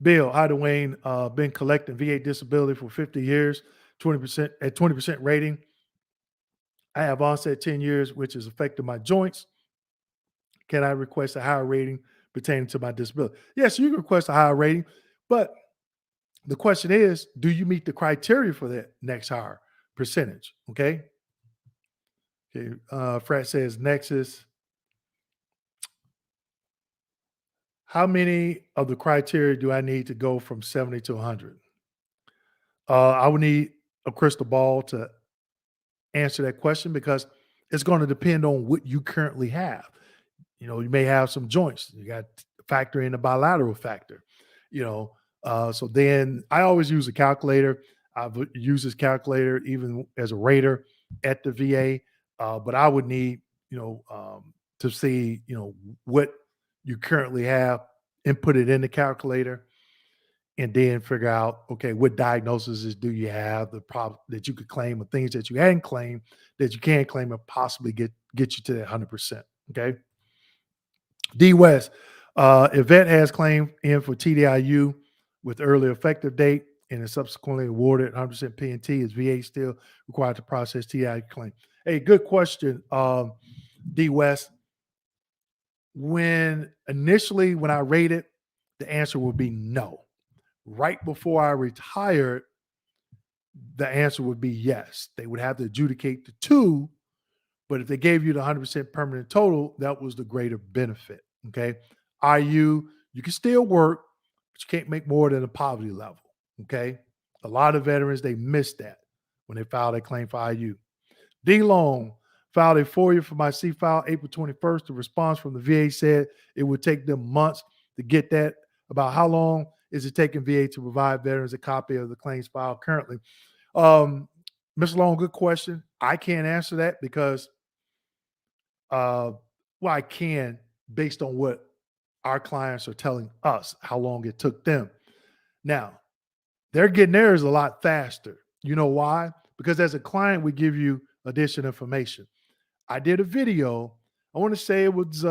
Bill, hi, Dwayne. Been collecting VA disability for 50 years, 20% at 20% rating. I have onset 10 years, which has affected my joints. Can I request a higher rating pertaining to my disability? Yes, you can request a higher rating, but the question is, do you meet the criteria for that next higher percentage? Okay. Frat says Nexus. How many of the criteria do I need to go from 70 to 100? I would need a crystal ball to answer that question because it's going to depend on what you currently have. You may have some joints. You got to factor in the bilateral factor. So then I always use a calculator. I've used this calculator even as a rater at the VA, but I would need to see what you currently have and put it in the calculator, and then figure out, okay, what diagnoses do you have, the problem that you could claim, or things that you hadn't claimed that you can't claim, and possibly get you to that 100%. Okay. D West, if vet has claimed in for TDIU with early effective date and is subsequently awarded 100% PNT, is VA still required to process TDIU claim? Hey, good question, D West. When I rated, the answer would be no. Right before I retired, the answer would be yes. They would have to adjudicate the two, but if they gave you the 100% permanent total, that was the greater benefit. Okay. IU, you can still work, but you can't make more than a poverty level. Okay. A lot of veterans, they miss that when they file their claim for IU. D Long filed a FOIA for my C file April 21st. The response from the VA said it would take them months to get that. About how long is it taking VA to provide veterans a copy of the claims file currently? Mr. Long, good question. I can't answer that because, I can based on what our clients are telling us, how long it took them. Now, they're getting theirs a lot faster. You know why? Because as a client, we give you additional information. I did a video, I want to say it was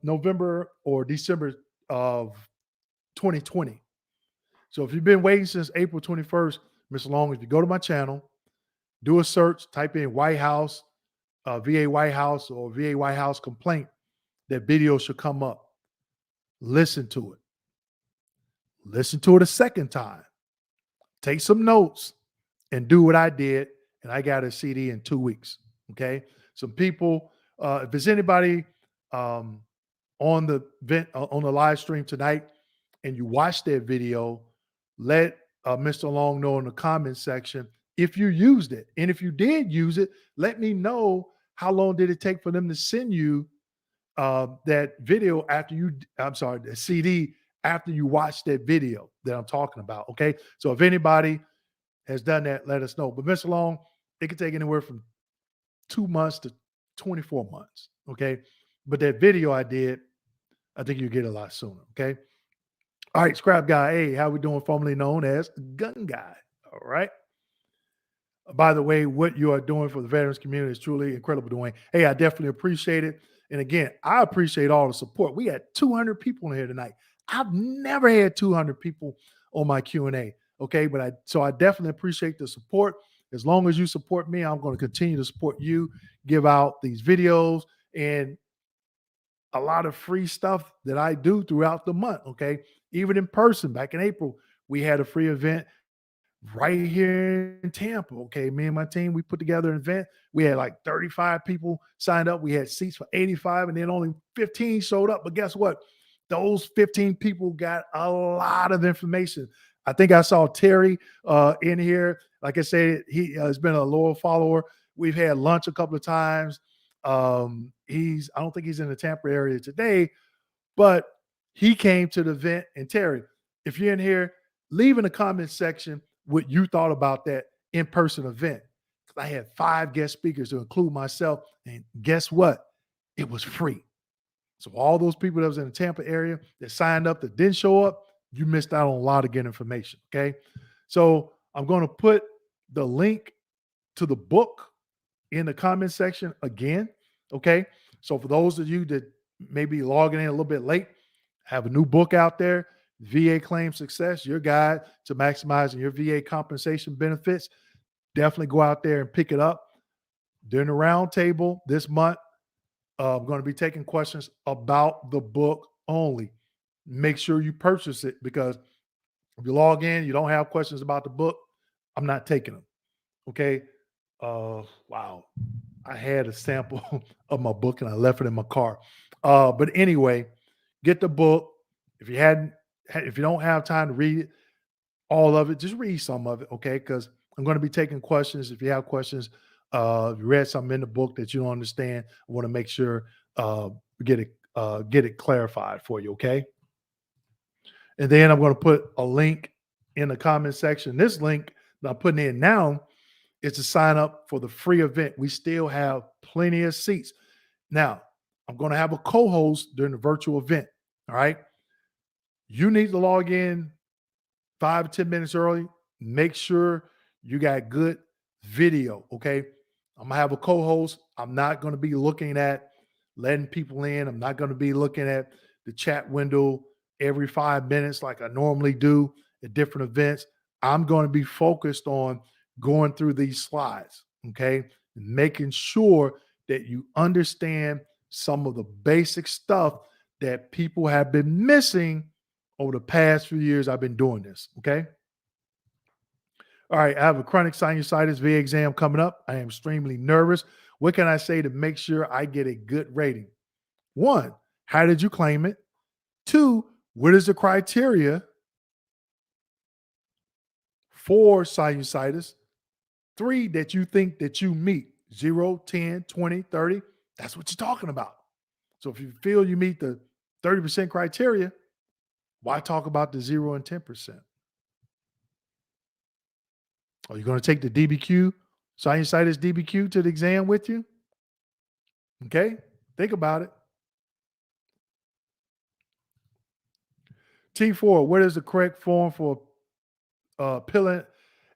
November or December of 2020. So if you've been waiting since April 21st, Mr. Long, if you go to my channel, do a search, type in White House VA White House or VA White House complaint, that video should come up. Listen to it. Listen to it a second time. Take some notes and do what I did. And I got a CD in 2 weeks. Okay. Some people, if there's anybody on the on the live stream tonight and you watch that video, let Mr. Long know in the comment section if you used it. And if you did use it, let me know how long did it take for them to send you that video after the CD after you watch that video that I'm talking about. Okay. So if anybody has done that, let us know. But Mr. Long, it could take anywhere from 2 months to 24 months. Okay. But that video I did, I think you'll get a lot sooner. Okay. All right, Scrap Guy. Hey, how we doing? Formerly known as Gun Guy. All right. By the way, what you are doing for the veterans community is truly incredible, Dwayne. Hey, I definitely appreciate it. And again, I appreciate all the support. We had 200 people in here tonight. I've never had 200 people on my Q&A. Okay, but I definitely appreciate the support. As long as you support me, I'm going to continue to support you, give out these videos and a lot of free stuff that I do throughout the month. Okay, even in person. Back in April, we had a free event right here in Tampa. Okay, me and my team, we put together an event. We had like 35 people signed up. We had seats for 85, and then only 15 showed up. But guess what? Those 15 people got a lot of information. I think I saw Terry in here. Like I said, he has been a loyal follower. We've had lunch a couple of times. I don't think he's in the Tampa area today, but he came to the event. And Terry, if you're in here, leave in the comment section what you thought about that in-person event. I had 5 guest speakers to include myself. And guess what? It was free. So all those people that was in the Tampa area that signed up that didn't show up, you missed out on a lot of good information. Okay. So I'm going to put the link to the book in the comment section again. Okay. So for those of you that may be logging in a little bit late, I have a new book out there, VA Claim Success, your guide to maximizing your VA compensation benefits. Definitely go out there and pick it up. During the roundtable this month, I'm going to be taking questions about the book only. Make sure you purchase it, because if you log in, you don't have questions about the book, I'm not taking them. Okay. Wow. I had a sample of my book and I left it in my car. But anyway, get the book. If you don't have time to read it, all of it, just read some of it. Okay. Because I'm going to be taking questions. If you have questions, if you read something in the book that you don't understand, I want to make sure we get it clarified for you. Okay. And then I'm going to put a link in the comment section. This link that I'm putting in now is to sign up for the free event. We still have plenty of seats. Now, I'm going to have a co-host during the virtual event. All right. You need to log in 5 to 10 minutes early. Make sure you got good video. Okay. I'm going to have a co-host. I'm not going to be looking at letting people in. I'm not going to be looking at the chat window every 5 minutes like I normally do at different events. I'm going to be focused on going through these slides, okay? Making sure that you understand some of the basic stuff that people have been missing over the past few years I've been doing this, okay? All right, I have a chronic sinusitis VA exam coming up. I am extremely nervous. What can I say to make sure I get a good rating? 1, how did you claim it? 2, what is the criteria for sinusitis? 3, that you think that you meet. 0, 10, 20, 30. That's what you're talking about. So if you feel you meet the 30% criteria, why talk about the 0 and 10%? Are you going to take the DBQ, sinusitis DBQ, to the exam with you? Okay, think about it. T4, what is the correct form for pilling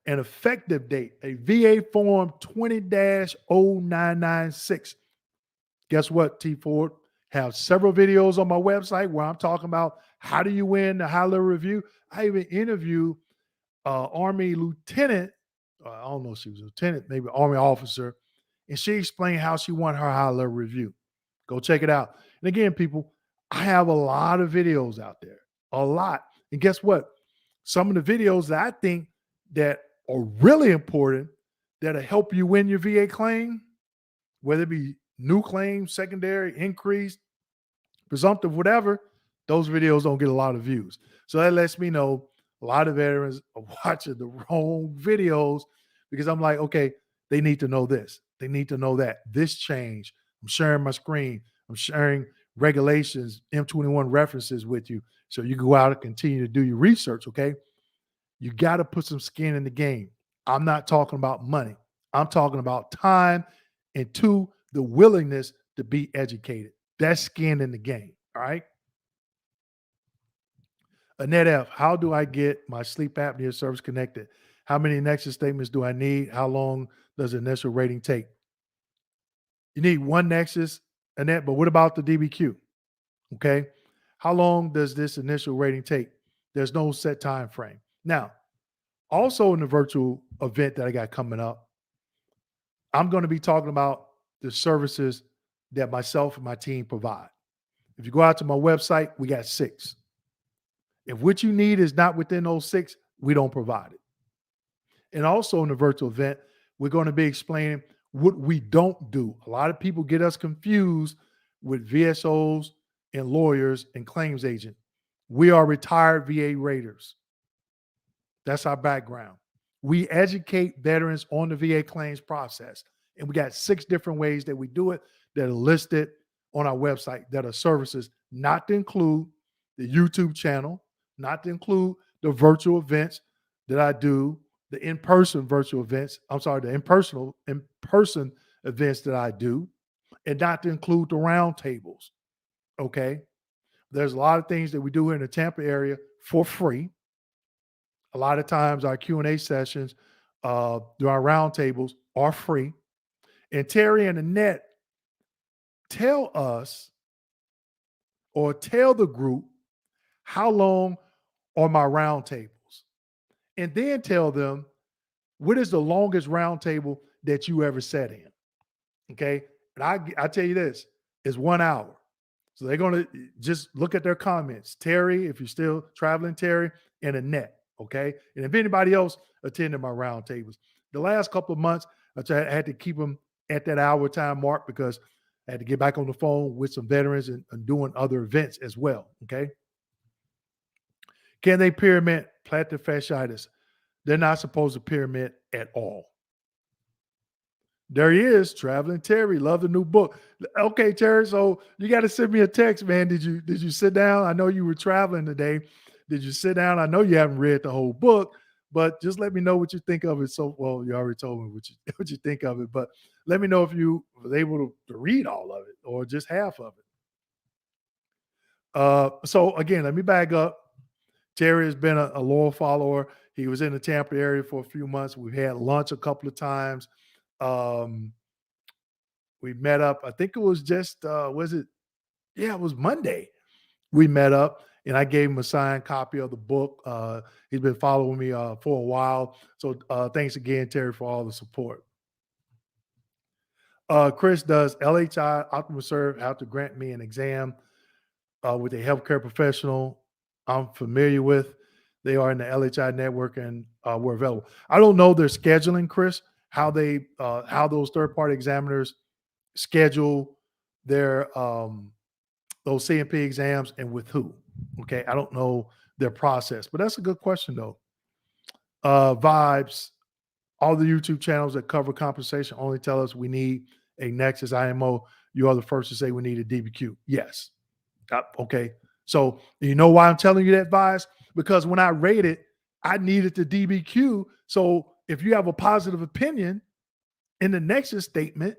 an effective date? A VA form 20-0996. Guess what, T4? Have several videos on my website where I'm talking about how do you win the high-level review. I even interview Army lieutenant. I don't know if she was a lieutenant, maybe Army officer and she explained how she won her high level review. Go check it out. And again, people, I have a lot of videos out there, a lot. And guess what? Some of the videos that I think that are really important that'll help you win your VA claim, whether it be new claim, secondary, increased, presumptive, whatever, those videos don't get a lot of views. So that lets me know a lot of veterans are watching the wrong videos because I'm like, okay, they need to know this. They need to know that. This change. I'm sharing my screen. I'm sharing regulations, M21 references with you. So you go out and continue to do your research, okay? You got to put some skin in the game. I'm not talking about money. I'm talking about time and two, the willingness to be educated. That's skin in the game. All right. Annette F, how do I get my sleep apnea service connected? How many Nexus statements do I need? How long does the initial rating take? You need one Nexus, Annette, but what about the DBQ? Okay. How long does this initial rating take? There's no set time frame. Now, also in the virtual event that I got coming up, I'm going to be talking about the services that myself and my team provide. If you go out to my website, we got 6. If what you need is not within those 6, we don't provide it. And also in the virtual event, we're going to be explaining what we don't do. A lot of people get us confused with VSOs and lawyers and claims agent. We are retired VA raters. That's our background. We educate veterans on the VA claims process. And we got 6 different ways that we do it that are listed on our website that are services, not to include the YouTube channel, not to include the virtual events that I do, the in-person virtual events, the in-person events that I do, and not to include the roundtables, okay? There's a lot of things that we do here in the Tampa area for free. A lot of times our Q&A sessions during our roundtables are free. And Terry and Annette tell us or tell the group how long are my roundtables, and then tell them what is the longest roundtable that you ever sat in. Okay, and I tell you this, it's 1 hour. So they're going to just look at their comments. Terry, if you're still traveling, Terry, and Annette. Okay, and if anybody else attended my roundtables, the last couple of months I had to keep them at that hour time mark because I had to get back on the phone with some veterans and doing other events as well. Okay. Can they pyramid plantar fasciitis? They're not supposed to pyramid at all. There he is, traveling Terry. Love the new book. Okay, Terry. So you got to send me a text, man. Did you sit down? I know you were traveling today. Did you sit down? I know you haven't read the whole book, but just let me know what you think of it. So, well, you already told me what you think of it, but let me know if you were able to read all of it or just half of it. So again, let me back up. Terry has been a loyal follower. He was in the Tampa area for a few months. We've had lunch a couple of times. We met up. I think it was just, it was Monday. We met up and I gave him a signed copy of the book. He's been following me for a while. So thanks again, Terry, for all the support. Chris, does LHI Optimal Serve have to grant me an exam with a healthcare professional I'm familiar with? They are in the LHI network and we're available. I don't know their scheduling, Chris, how those third-party examiners schedule their those CMP exams and with who. Okay, I don't know their process, but that's a good question though. Vibes, all the YouTube channels that cover compensation only tell us we need a Nexus IMO. You are the first to say we need a DBQ. Yes. Okay. So you know why I'm telling you that, Vibes? Because when I rated, I needed the DBQ. So if you have a positive opinion in the Nexus statement,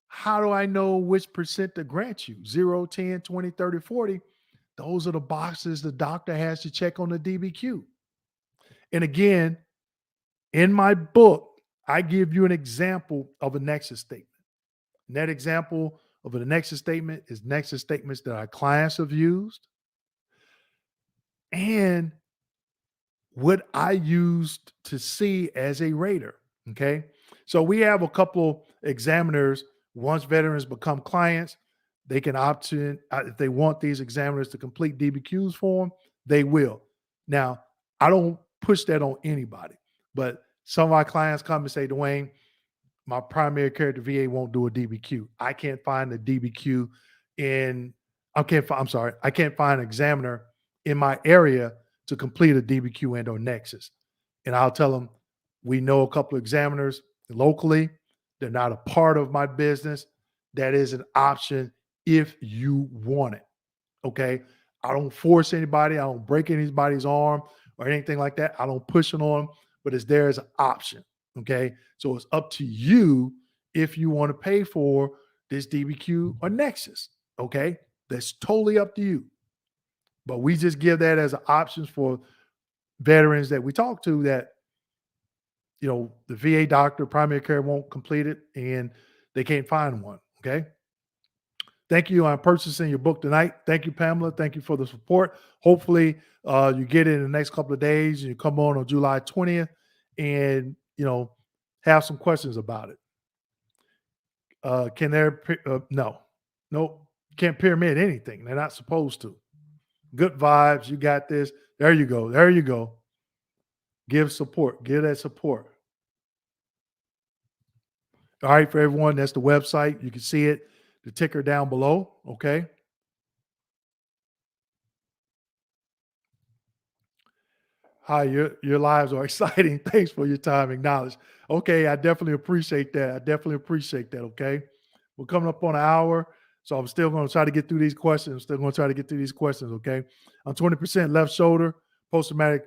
how do I know which percent to grant you? 0, 10, 20, 30, 40. Those are the boxes the doctor has to check on the DBQ. And again, in my book, I give you an example of a Nexus statement. And that example of a Nexus statement is Nexus statements that our clients have used and what I used to see as a rater. Okay. So we have a couple examiners. Once veterans become clients, they can opt in. If they want these examiners to complete DBQs for them, they will. Now, I don't push that on anybody, but some of our clients come and say, Dwayne, my primary care at the VA won't do a DBQ. I can't find a DBQ in, I can't find an examiner in my area to complete a DBQ and or Nexus. And I'll tell them, we know a couple of examiners locally. They're not a part of my business. That is an option if you want it. Okay. I don't force anybody. I don't break anybody's arm or anything like that. I don't push it on them, but it's there as an option. Okay. So it's up to you if you want to pay for this DBQ or Nexus. Okay. That's totally up to you. But we just give that as options for veterans that we talk to that, the VA doctor, primary care won't complete it and they can't find one. Okay. Thank you on purchasing your book tonight. Thank you, Pamela. Thank you for the support. Hopefully you get it in the next couple of days and you come on July 20th and, have some questions about it. Can there, no, can't pyramid anything. They're not supposed to. Good vibes. You got this. There you go. There you go. Give support. Give that support. All right, for everyone, that's the website. You can see it, the ticker down below. Okay. Hi, your lives are exciting. Thanks for your time. Acknowledge. Okay, I definitely appreciate that. Okay. We're coming up on an hour. So I'm still going to try to get through these questions. Okay. I'm 20% left shoulder, post-traumatic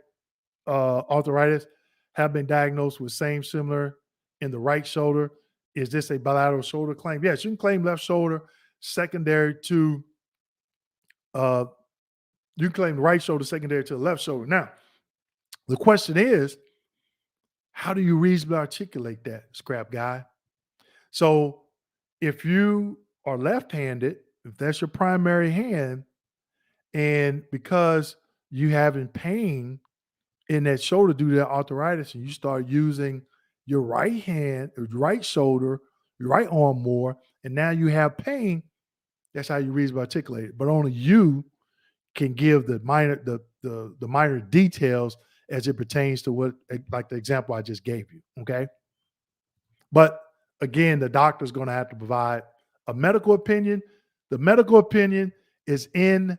arthritis, have been diagnosed with similar in the right shoulder. Is this a bilateral shoulder claim? Yes, you can claim left shoulder secondary to, you can claim the right shoulder secondary to the left shoulder. Now, the question is, how do you reasonably articulate that, scrap guy? So if you are left-handed, if that's your primary hand, and because you having pain in that shoulder due to that arthritis, and you start using your right hand, or right shoulder, your right arm more, and now you have pain, that's how you reasonably articulate it. But only you can give the minor details as it pertains to what, like the example I just gave you. Okay. But again, the doctor's going to have to provide a medical opinion. The medical opinion is in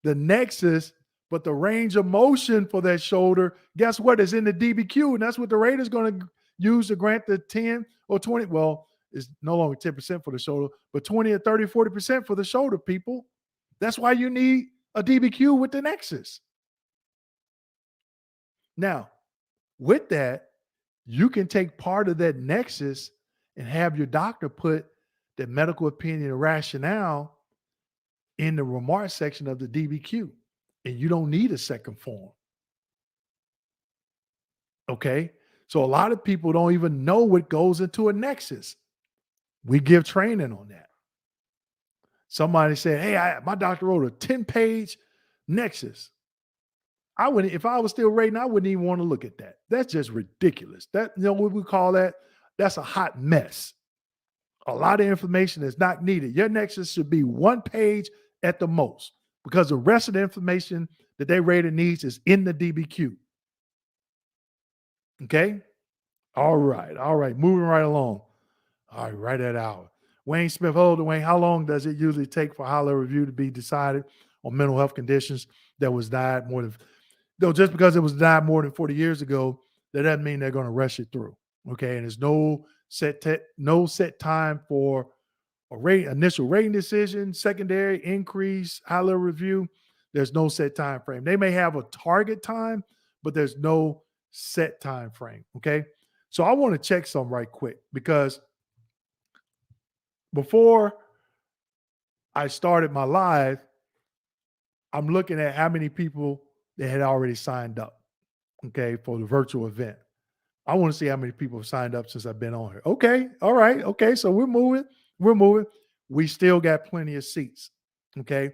the Nexus, but the range of motion for that shoulder, guess what, is in the DBQ. And that's what the rate is going to use to grant the 10 or 20. Well, it's no longer 10% for the shoulder, but 20 or 30, 40% for the shoulder, people. That's why you need a DBQ with the Nexus. Now, with that, you can take part of that Nexus and have your doctor put the medical opinion and rationale in the remarks section of the DBQ, and you don't need a second form. Okay. So a lot of people don't even know what goes into a Nexus. We give training on that. Somebody said, hey, my doctor wrote a 10-page Nexus. I wouldn't, if I was still rating, I wouldn't even want to look at that. That's just ridiculous. That, what we call that? That's a hot mess. A lot of information is not needed. Your Nexus should be 1 page at the most, because the rest of the information that they rated needs is in the DBQ. Okay. All right. Moving right along. All right. Right at hour. Wayne Smith, hello, Dwayne. How long does it usually take for a high-level review to be decided on mental health conditions that was denied more than, just because it was denied more than 40 years ago, that doesn't mean they're going to rush it through. Okay. And there's no set time for initial rating decision, secondary, increase, high-level review. There's no set time frame. They may have a target time, but there's no set time frame. Okay. So I want to check some right quick, because before I started my live, I'm looking at how many people that had already signed up, okay, for the virtual event. I want to see how many people have signed up since I've been on here. Okay. All right. Okay. So we're moving. We still got plenty of seats. Okay.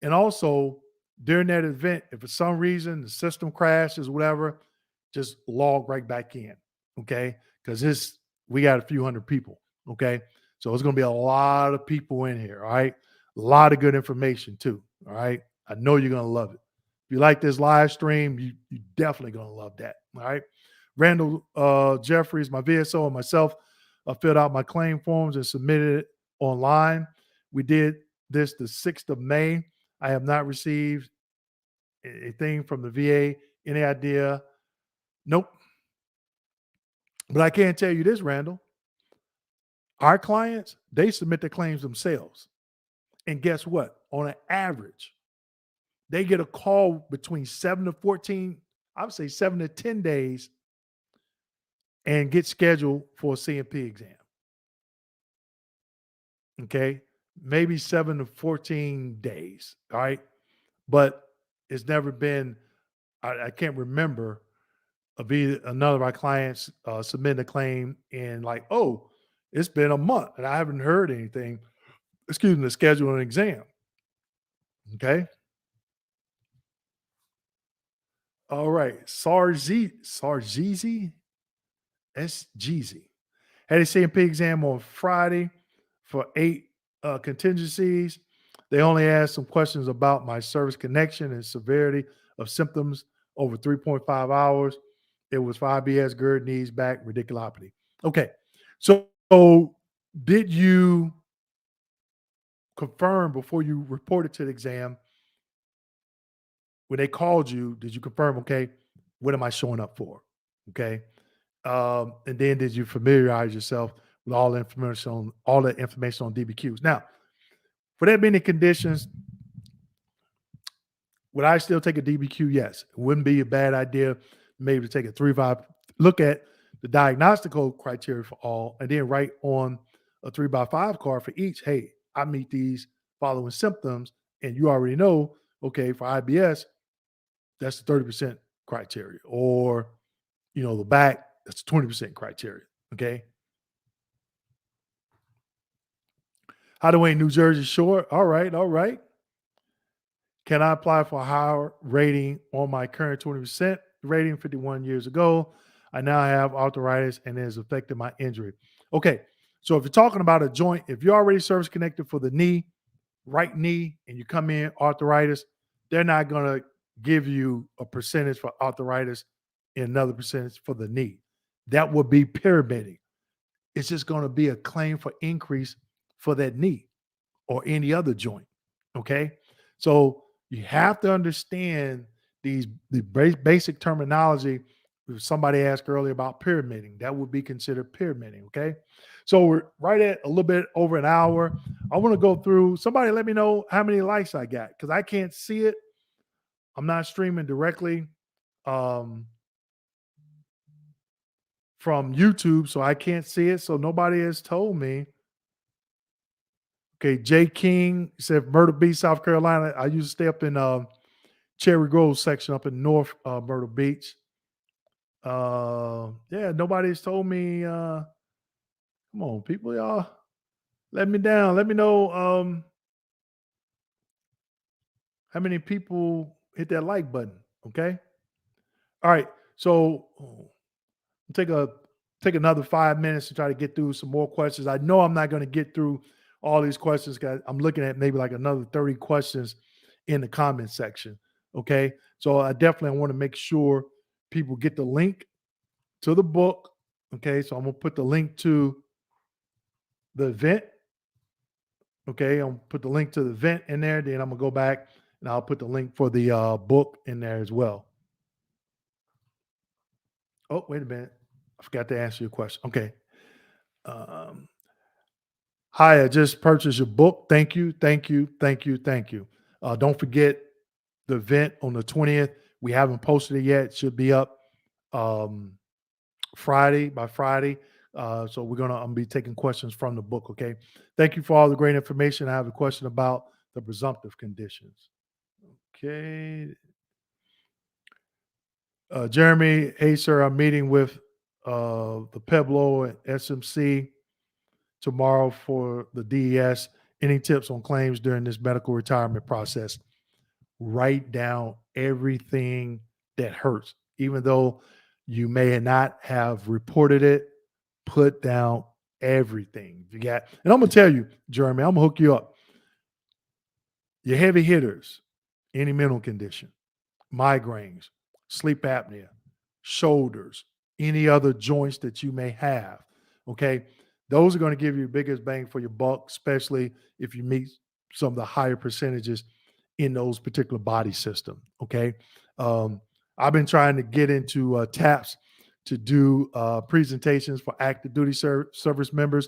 And also during that event, if for some reason the system crashes, whatever, just log right back in. Okay. Because we got a few hundred people. Okay. So it's going to be a lot of people in here. All right. A lot of good information too. All right. I know you're going to love it. If you like this live stream, you definitely going to love that. All right. Randall Jeffries, my VSO, and myself filled out my claim forms and submitted it online. We did this the 6th of May. I have not received a thing from the VA. Any idea? Nope. But I can tell you this, Randall. Our clients, they submit their claims themselves. And guess what? On an average, they get a call between 7 to 14, I would say 7 to 10 days, and get scheduled for a C&P exam. Okay. Maybe 7 to 14 days. All right. But it's never been, I can't remember of another of our clients submitting a claim in like, oh, it's been a month and I haven't heard anything. Excuse me, to schedule an exam. Okay. All right. Sarjeezy, SGZ. Had a C&P exam on Friday for 8 contingencies. They only asked some questions about my service connection and severity of symptoms over 3.5 hours. It was 5BS, GERD, knees, back, radiculopathy. Okay. So did you confirm before you reported to the exam, when they called you, did you confirm, okay, what am I showing up for? Okay. And then did you familiarize yourself with all the information on DBQs? Now, for that many conditions, would I still take a DBQ? Yes. It wouldn't be a bad idea maybe to take a 3-5, look at the diagnostical criteria for all, and then write on a 3x5 card for each. Hey, I meet these following symptoms, and you already know, okay, for IBS, that's the 30% criteria, or the back, that's 20% criteria. Okay. Hideaway, New Jersey Shore. All right. All right. Can I apply for a higher rating on my current 20% rating 51 years ago? I now have arthritis and it has affected my injury. Okay. So if you're talking about a joint, if you're already service connected for the knee, right knee, and you come in arthritis, they're not going to give you a percentage for arthritis and another percentage for the knee. That would be pyramiding. It's just going to be a claim for increase for that knee or any other joint. Okay. So you have to understand the basic terminology. Somebody asked earlier about pyramiding. That would be considered pyramiding. Okay. So we're right at a little bit over an hour. I want to go through. Somebody let me know how many likes I got because I can't see it. I'm not streaming directly from YouTube, so I can't see it. So nobody has told me. Okay, Jay King said Myrtle Beach, South Carolina. I used to stay up in Cherry Grove section up in North Myrtle Beach. Yeah, nobody's told me. Come on, people, y'all, let me down. Let me know how many people hit that like button. Okay. All right. So take another 5 minutes to try to get through some more questions. I know I'm not going to get through all these questions because I'm looking at maybe like another 30 questions in the comment section. Okay. So I definitely want to make sure people get the link to the book. Okay. So I'm going to put the link to the event. Okay. I'm going to put the link to the event in there. Then I'm going to go back and I'll put the link for the book in there as well. Oh, wait a minute. I forgot to answer your question. Okay. Hi, I just purchased your book. Thank you. Thank you. Thank you. Thank you. Don't forget the event on the 20th. We haven't posted it yet. It should be up Friday. So we're going to be taking questions from the book. Okay. Thank you for all the great information. I have a question about the presumptive conditions. Okay. Jeremy, hey, sir, I'm meeting with the Pueblo and SMC tomorrow for the DES. Any tips on claims during this medical retirement process? Write down everything that hurts, even though you may not have reported it. put down everything. You got, and I'm gonna tell you, Jeremy, I'm gonna hook you up. Your heavy hitters, any mental condition, migraines, sleep apnea, shoulders, any other joints that you may have. Okay. Those are going to give you the biggest bang for your buck, especially if you meet some of the higher percentages in those particular body system. Okay. I've been trying to get into TAPS to do presentations for active duty service members.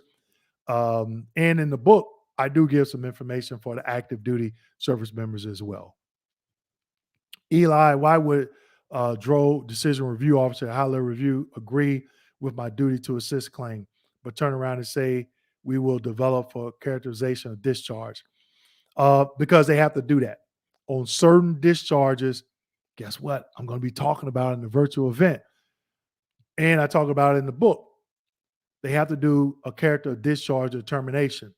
And in the book, I do give some information for the active duty service members as well. Eli, why would DRO decision review officer, high level review, agree with my duty to assist claim, but turn around and say we will develop for characterization of discharge? Because they have to do that. On certain discharges, guess what? I'm going to be talking about it in the virtual event. And I talk about it in the book. They have to do a character of discharge determination.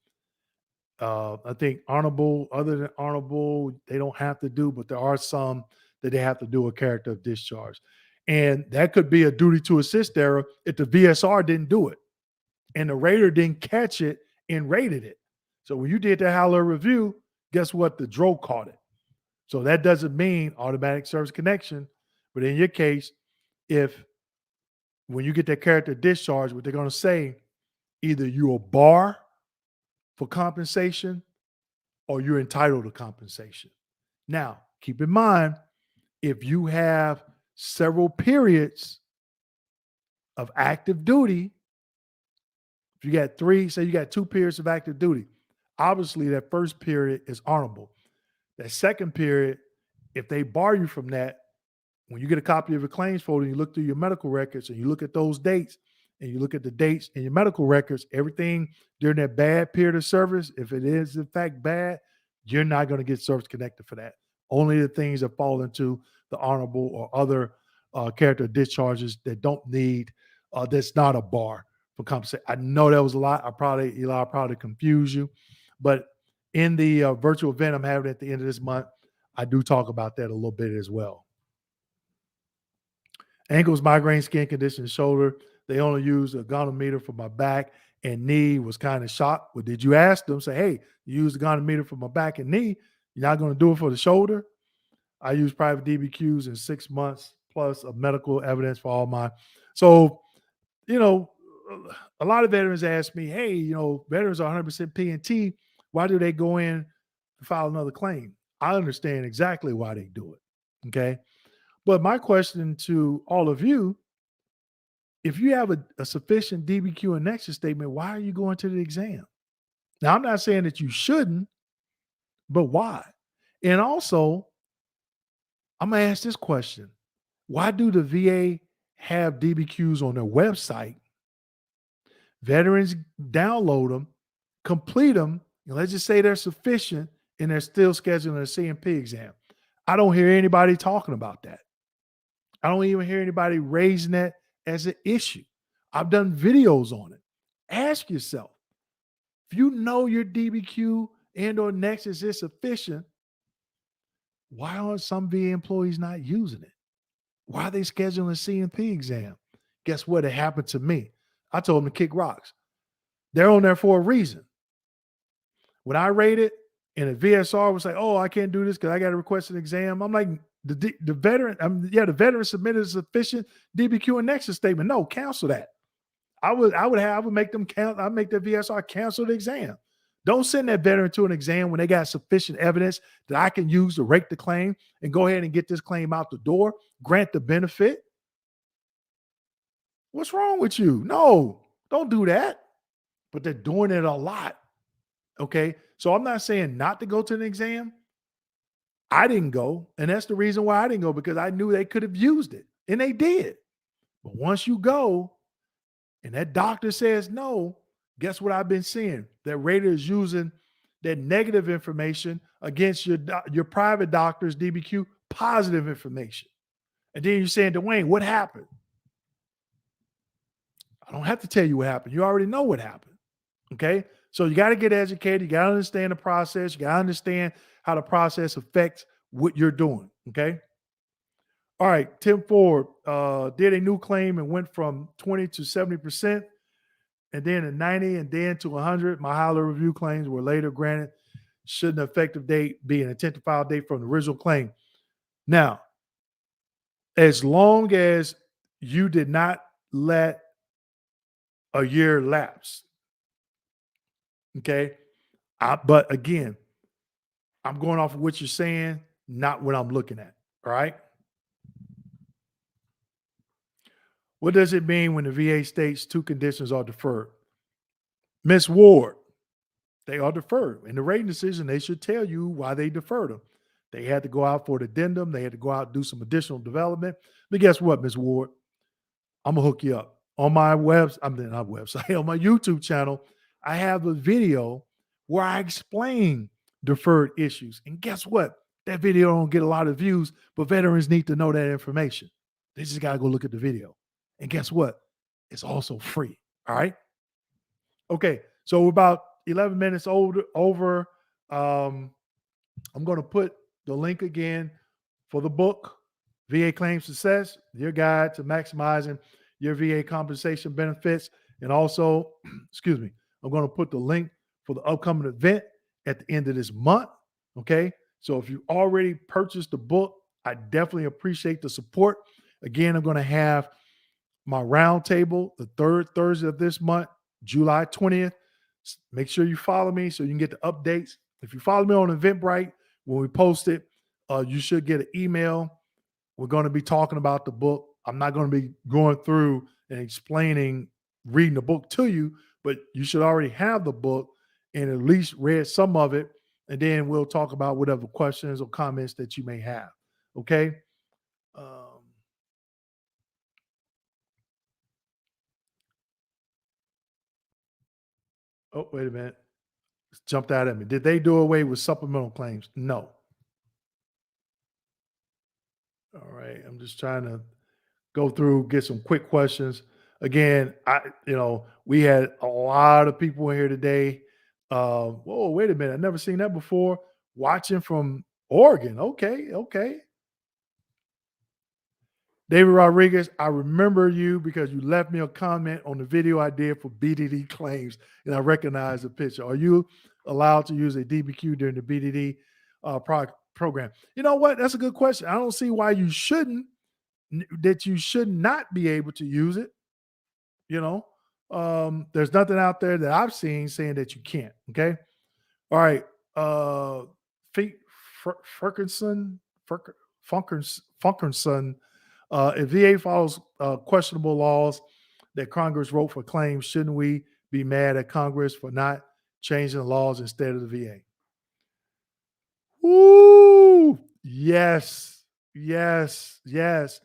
I think honorable, other than honorable, they don't have to do, but there are some that they have to do a character of discharge. And that could be a duty to assist error if the VSR didn't do it and the rater didn't catch it and rated it. So when you did that high-level review, guess what? The DRO caught it. So that doesn't mean automatic service connection. But in your case, if when you get that character discharge, what they're going to say, either you're a bar for compensation or you're entitled to compensation. Now, keep in mind, if you have several periods of active duty, if you got three, say you got 2 periods of active duty, obviously that first period is honorable. That second period, if they bar you from that, when you get a copy of your claims folder and you look through your medical records and you look at those dates and you look at the dates in your medical records, everything during that bad period of service, if it is in fact bad, you're not going to get service connected for that. Only the things that fall into the honorable or other character discharges that don't need, that's not a bar for compensation. I know that was a lot. Eli, I probably confused you, but in the virtual event I'm having at the end of this month, I do talk about that a little bit as well. Ankles, migraine, skin conditions, shoulder. They only use a goniometer for my back and knee. Was kind of shocked. Well, did you ask them? Say, hey, you use the goniometer for my back and knee. You're not going to do it for the shoulder? I use private DBQs in 6 months plus of medical evidence for all my. So, you know, a lot of veterans ask me, hey, you know, veterans are 100% P&T. Why do they go in to file another claim? I understand exactly why they do it. Okay. But my question to all of you, if you have a sufficient DBQ and Nexus statement, why are you going to the exam? Now, I'm not saying that you shouldn't, but why? And also, I'm going to ask this question. Why do the VA have DBQs on their website? Veterans download them, complete them, and let's just say they're sufficient and they're still scheduling a CMP exam. I don't hear anybody talking about that. I don't even hear anybody raising that as an issue. I've done videos on it. Ask yourself, if you know your DBQ and or Nexus is sufficient, why are some VA employees not using it? Why are they scheduling a CMP exam? Guess what? It happened to me. I told them to kick rocks. They're on there for a reason. When I rated and the VSR was like, oh, I can't do this because I got to request an exam. I'm like, the veteran, the veteran submitted a sufficient DBQ and Nexus statement. No, cancel that. I would make them count. I'd make the VSR cancel the exam. Don't send that veteran to an exam when they got sufficient evidence that I can use to rake the claim and go ahead and get this claim out the door, grant the benefit. What's wrong with you? No, don't do that. But they're doing it a lot. Okay. So I'm not saying not to go to an exam. I didn't go. And that's the reason why I didn't go, because I knew they could have used it. And they did. But once you go and that doctor says no, guess what I've been seeing? That rater is using that negative information against your private doctor's DBQ positive information. And then you're saying, Dwayne, what happened? I don't have to tell you what happened. You already know what happened. Okay. So you got to get educated. You got to understand the process. You got to understand how the process affects what you're doing. Okay. All right. Tim Ford did a new claim and went from 20 to 70%. And then a 90 and then to 100, my higher review claims were later granted. Should an effective date be an intent to file date from the original claim? Now, as long as you did not let a year lapse, okay? But again, I'm going off of what you're saying, not what I'm looking at. All right. What does it mean when the VA states two conditions are deferred? Miss Ward, they are deferred. In the rating decision, they should tell you why they deferred them. They had to go out for an addendum. They had to go out and do some additional development. But guess what, Miss Ward? I'm gonna hook you up on my not website, on my YouTube channel. I have a video where I explain deferred issues. And guess what? That video don't get a lot of views, but veterans need to know that information. They just gotta go look at the video. And guess what? It's also free. All right. Okay. So we're about 11 minutes over. Um, I'm going to put the link again for the book, VA Claim Success, your guide to maximizing your VA compensation benefits. And also, excuse me, I'm going to put the link for the upcoming event at the end of this month. Okay. So if you already purchased the book, I definitely appreciate the support. Again, I'm going to have my roundtable the third Thursday of this month, July 20th. Make sure you follow me so you can get the updates. If you follow me on Eventbrite, when we post it, you should get an email. We're going to be talking about the book. I'm not going to be going through and explaining, reading the book to you, but you should already have the book and at least read some of it. And then we'll talk about whatever questions or comments that you may have. Okay. Oh, wait a minute. Jumped out at me. Did they do away with supplemental claims? No. All right. I'm just trying to go through, get some quick questions. Again, we had a lot of people in here today. Whoa, wait a minute. I've never seen that before. Watching from Oregon. Okay, okay. David Rodriguez, I remember you because you left me a comment on the video I did for BDD claims, and I recognize the picture. Are you allowed to use a DBQ during the BDD program? You know what? That's a good question. I don't see why you shouldn't, that you should not be able to use it. There's nothing out there that I've seen saying that you can't. Okay. All right. Ferguson, Funkerson, if VA follows questionable laws that Congress wrote for claims, shouldn't we be mad at Congress for not changing the laws instead of the VA? Woo! Yes, yes, yes.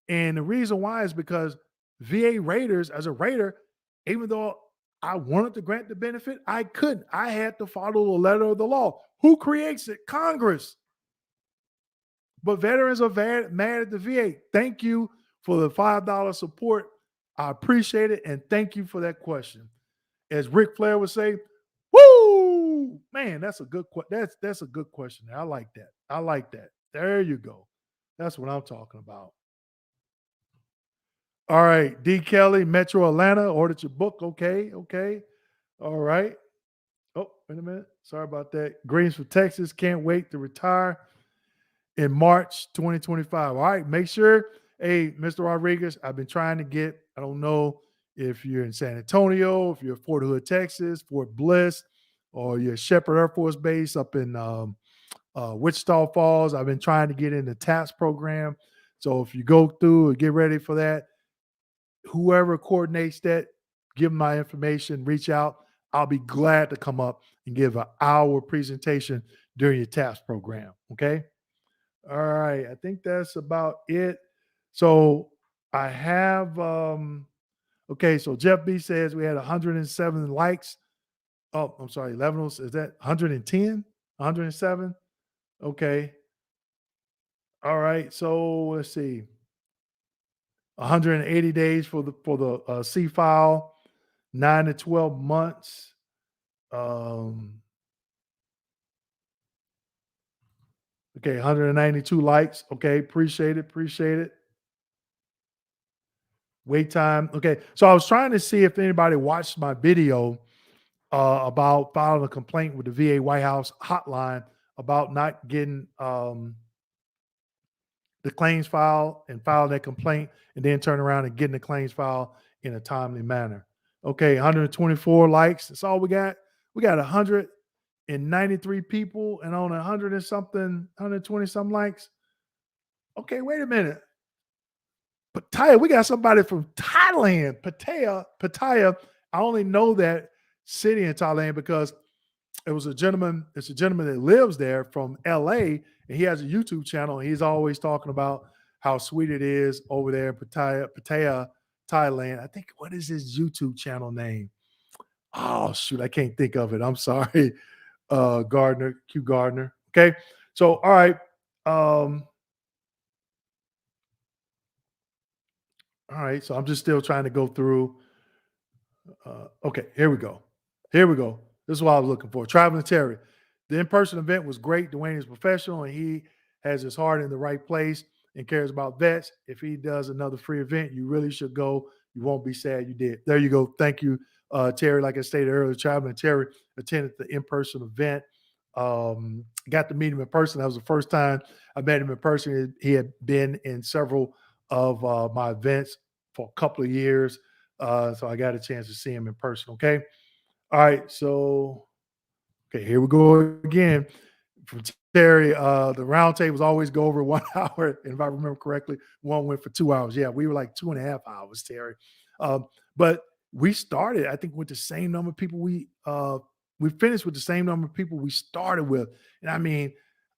And the reason why is because VA raters, as a rater, even though I wanted to grant the benefit, I couldn't. I had to follow the letter of the law. Who creates it? Congress. But veterans are mad at the VA. Thank you for the $5 support. I appreciate it. And thank you for that question. As Ric Flair would say, woo! Man, that's a good that's a good question. I like that. I like that. There you go. That's what I'm talking about. All right. D. Kelly, Metro Atlanta, ordered your book. Okay. Okay. All right. Oh, wait a minute. Sorry about that. Greens for Texas. Can't wait to retire in March 2025. All right. Make sure, hey, Mr. Rodriguez, I've been trying to get, I don't know if you're in San Antonio, if you're at Fort Hood, Texas, Fort Bliss, or you're at Shepherd Air Force Base up in Wichita Falls. I've been trying to get in the TAPS program. So if you go through and get ready for that, whoever coordinates that, give them my information, reach out. I'll be glad to come up and give an hour presentation during your TAPS program. Okay. All right. I think that's about it. So I have, okay. So Jeff B says we had 107 likes. Oh, I'm sorry. 11, is that 110? 107? Okay. All right. So let's see. 180 days for the C file, 9 to 12 months. Okay, 192 likes. Okay, appreciate it. Appreciate it. Wait time. Okay. So I was trying to see if anybody watched my video about filing a complaint with the VA White House hotline about not getting the claims file and file that complaint and then turn around and getting the claims file in a timely manner. Okay, 124 likes. That's all we got. We got 193 people and on 100 and something, 120 something likes. Okay, wait a minute. Pattaya, we got somebody from Thailand. Pattaya. I only know that city in Thailand because it's a gentleman that lives there from LA, and he has a YouTube channel, and he's always talking about how sweet it is over there in Pattaya, Thailand. I think, what is his YouTube channel name? Oh shoot, I can't think of it. I'm sorry. Gardner, Q Gardner. Okay. So all right. All right. So I'm just still trying to go through. Okay, here we go. Here we go. This is what I was looking for. Traveling Terry. The in-person event was great. Dwayne is professional and he has his heart in the right place and cares about vets. If he does another free event, you really should go. You won't be sad you did. There you go. Thank you, Terry. Like I stated earlier, Traveling Terry attended the in-person event. Got to meet him in person. That was the first time I met him in person. He had been in several of my events for a couple of years. So I got a chance to see him in person. Okay. All right. So, okay, here we go again. From Terry, the round tables always go over 1 hour. And if I remember correctly, one went for 2 hours. Yeah, we were like 2.5 hours, Terry. But we started, I think, with the same number of people we finished with the same number of people we started with. And I mean,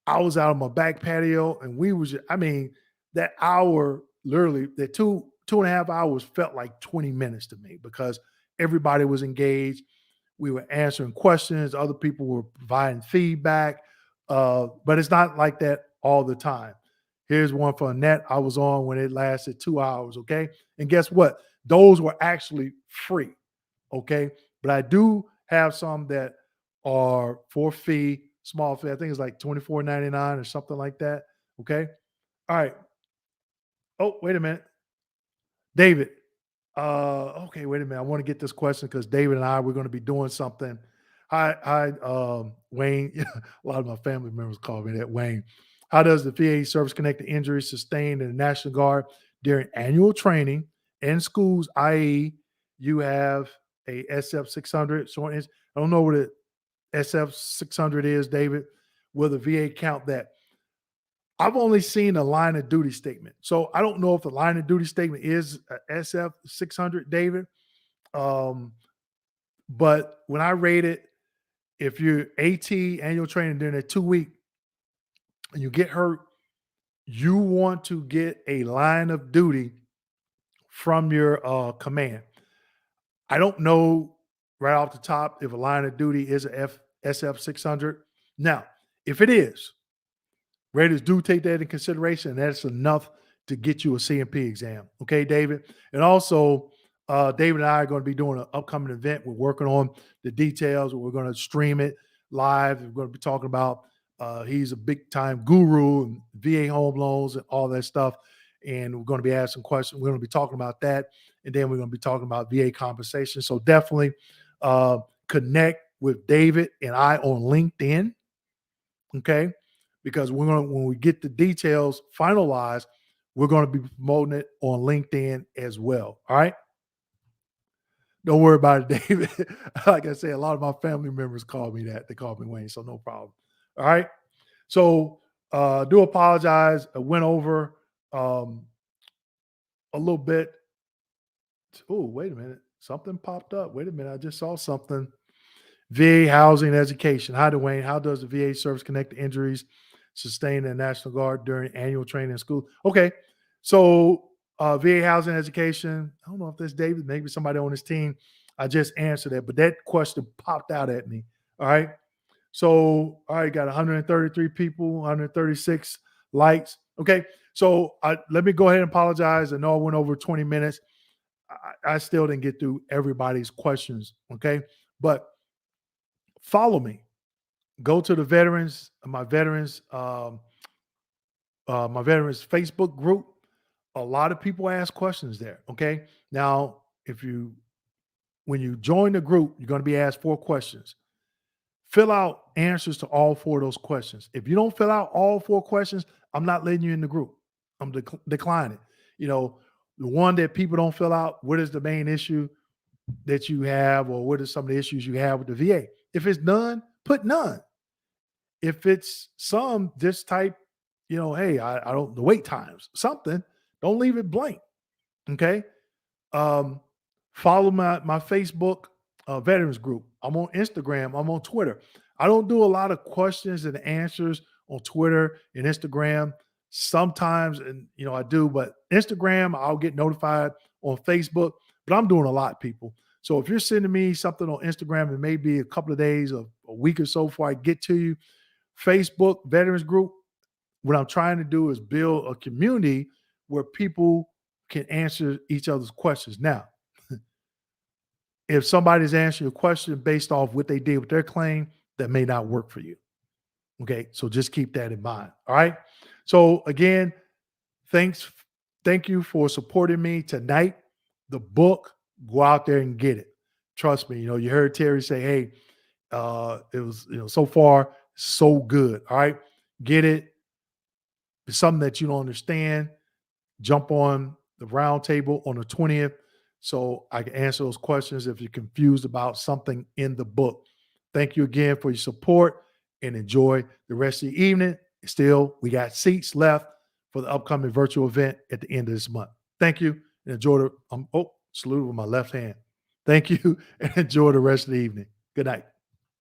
I was out on my back patio and we was just, I mean, that hour literally, that 2.5 hours felt like 20 minutes to me because everybody was engaged. We were answering questions, other people were providing feedback. But it's not like that all the time. Here's one for Annette. I was on when it lasted 2 hours. Okay. And guess what? Those were actually free. Okay. But I do have some that are for fee, small fee. I think it's like $24.99 or something like that. Okay. All right. Oh, wait a minute. David. Okay, wait a minute. I want to get this question because David and I we're going to be doing something. Wayne. A lot of my family members call me that. Wayne, how does the VA service-connected injuries sustained in the National Guard during annual training in schools, i.e., you have a SF 600? So I don't know what a SF 600 is, David. Will the VA count that? I've only seen a line of duty statement. So I don't know if the line of duty statement is a SF 600, David. Um, but when I rate it, if you're AT annual training during that 2 week and you get hurt, you want to get a line of duty from your command. I don't know right off the top if a line of duty is a SF 600. Now, if it is, Raiders do take that in consideration, and that's enough to get you a CMP exam. Okay, David? And also, David and I are going to be doing an upcoming event. We're working on the details. We're going to stream it live. We're going to be talking about he's a big time guru and VA home loans and all that stuff. And we're going to be asking questions. We're going to be talking about that. And then we're going to be talking about VA compensation. So definitely connect with David and I on LinkedIn. Okay. Because when we get the details finalized, we're going to be promoting it on LinkedIn as well. All right. Don't worry about it, David. Like I say, a lot of my family members call me that. They call me Wayne, so no problem. All right. So do apologize. I went over a little bit. Oh, wait a minute. Something popped up. Wait a minute. I just saw something. VA housing and education. Hi, Dwayne. How does the VA service connect to injuries sustained in the National Guard during annual training in school? Okay. So VA housing and education. I don't know if that's David, maybe somebody on his team. I just answered that, but that question popped out at me. All right. So, all right, got 133 people, 136 likes. Okay. So let me go ahead and apologize. I know I went over 20 minutes. I still didn't get through everybody's questions. Okay. But follow me. Go to the my veterans Facebook group. A lot of people ask questions there. Okay. Now, when you join the group, you're going to be asked 4 questions. Fill out answers to all 4 of those questions. If you don't fill out all 4 questions, I'm not letting you in the group. I'm declining. You know, the one that people don't fill out, what is the main issue that you have, or what are some of the issues you have with the VA? If it's none, put none. If it's some, just type, hey, I don't, the wait times, something. Don't leave it blank. Okay. Um, Follow my Facebook veterans group. I'm on Instagram. I'm on Twitter. I don't do a lot of questions and answers on Twitter and Instagram. Sometimes, and I do, but Instagram, I'll get notified on Facebook, but I'm doing a lot, people. So if you're sending me something on Instagram, it may be a couple of days or a week or so before I get to you. Facebook veterans group, what I'm trying to do is build a community where people can answer each other's questions. Now, if somebody's answering a question based off what they did with their claim, that may not work for you. Okay. So just keep that in mind. All right. So again, thank you for supporting me tonight. The book, go out there and get it. Trust me, you heard Terry say, hey, it was, so far, so good. All right. Get it. It's something that you don't understand. Jump on the round table on the 20th so I can answer those questions if you're confused about something in the book. Thank you again for your support and enjoy the rest of the evening. Still, we got seats left for the upcoming virtual event at the end of this month. Thank you and enjoy salute with my left hand. Thank you and enjoy the rest of the evening. Good night.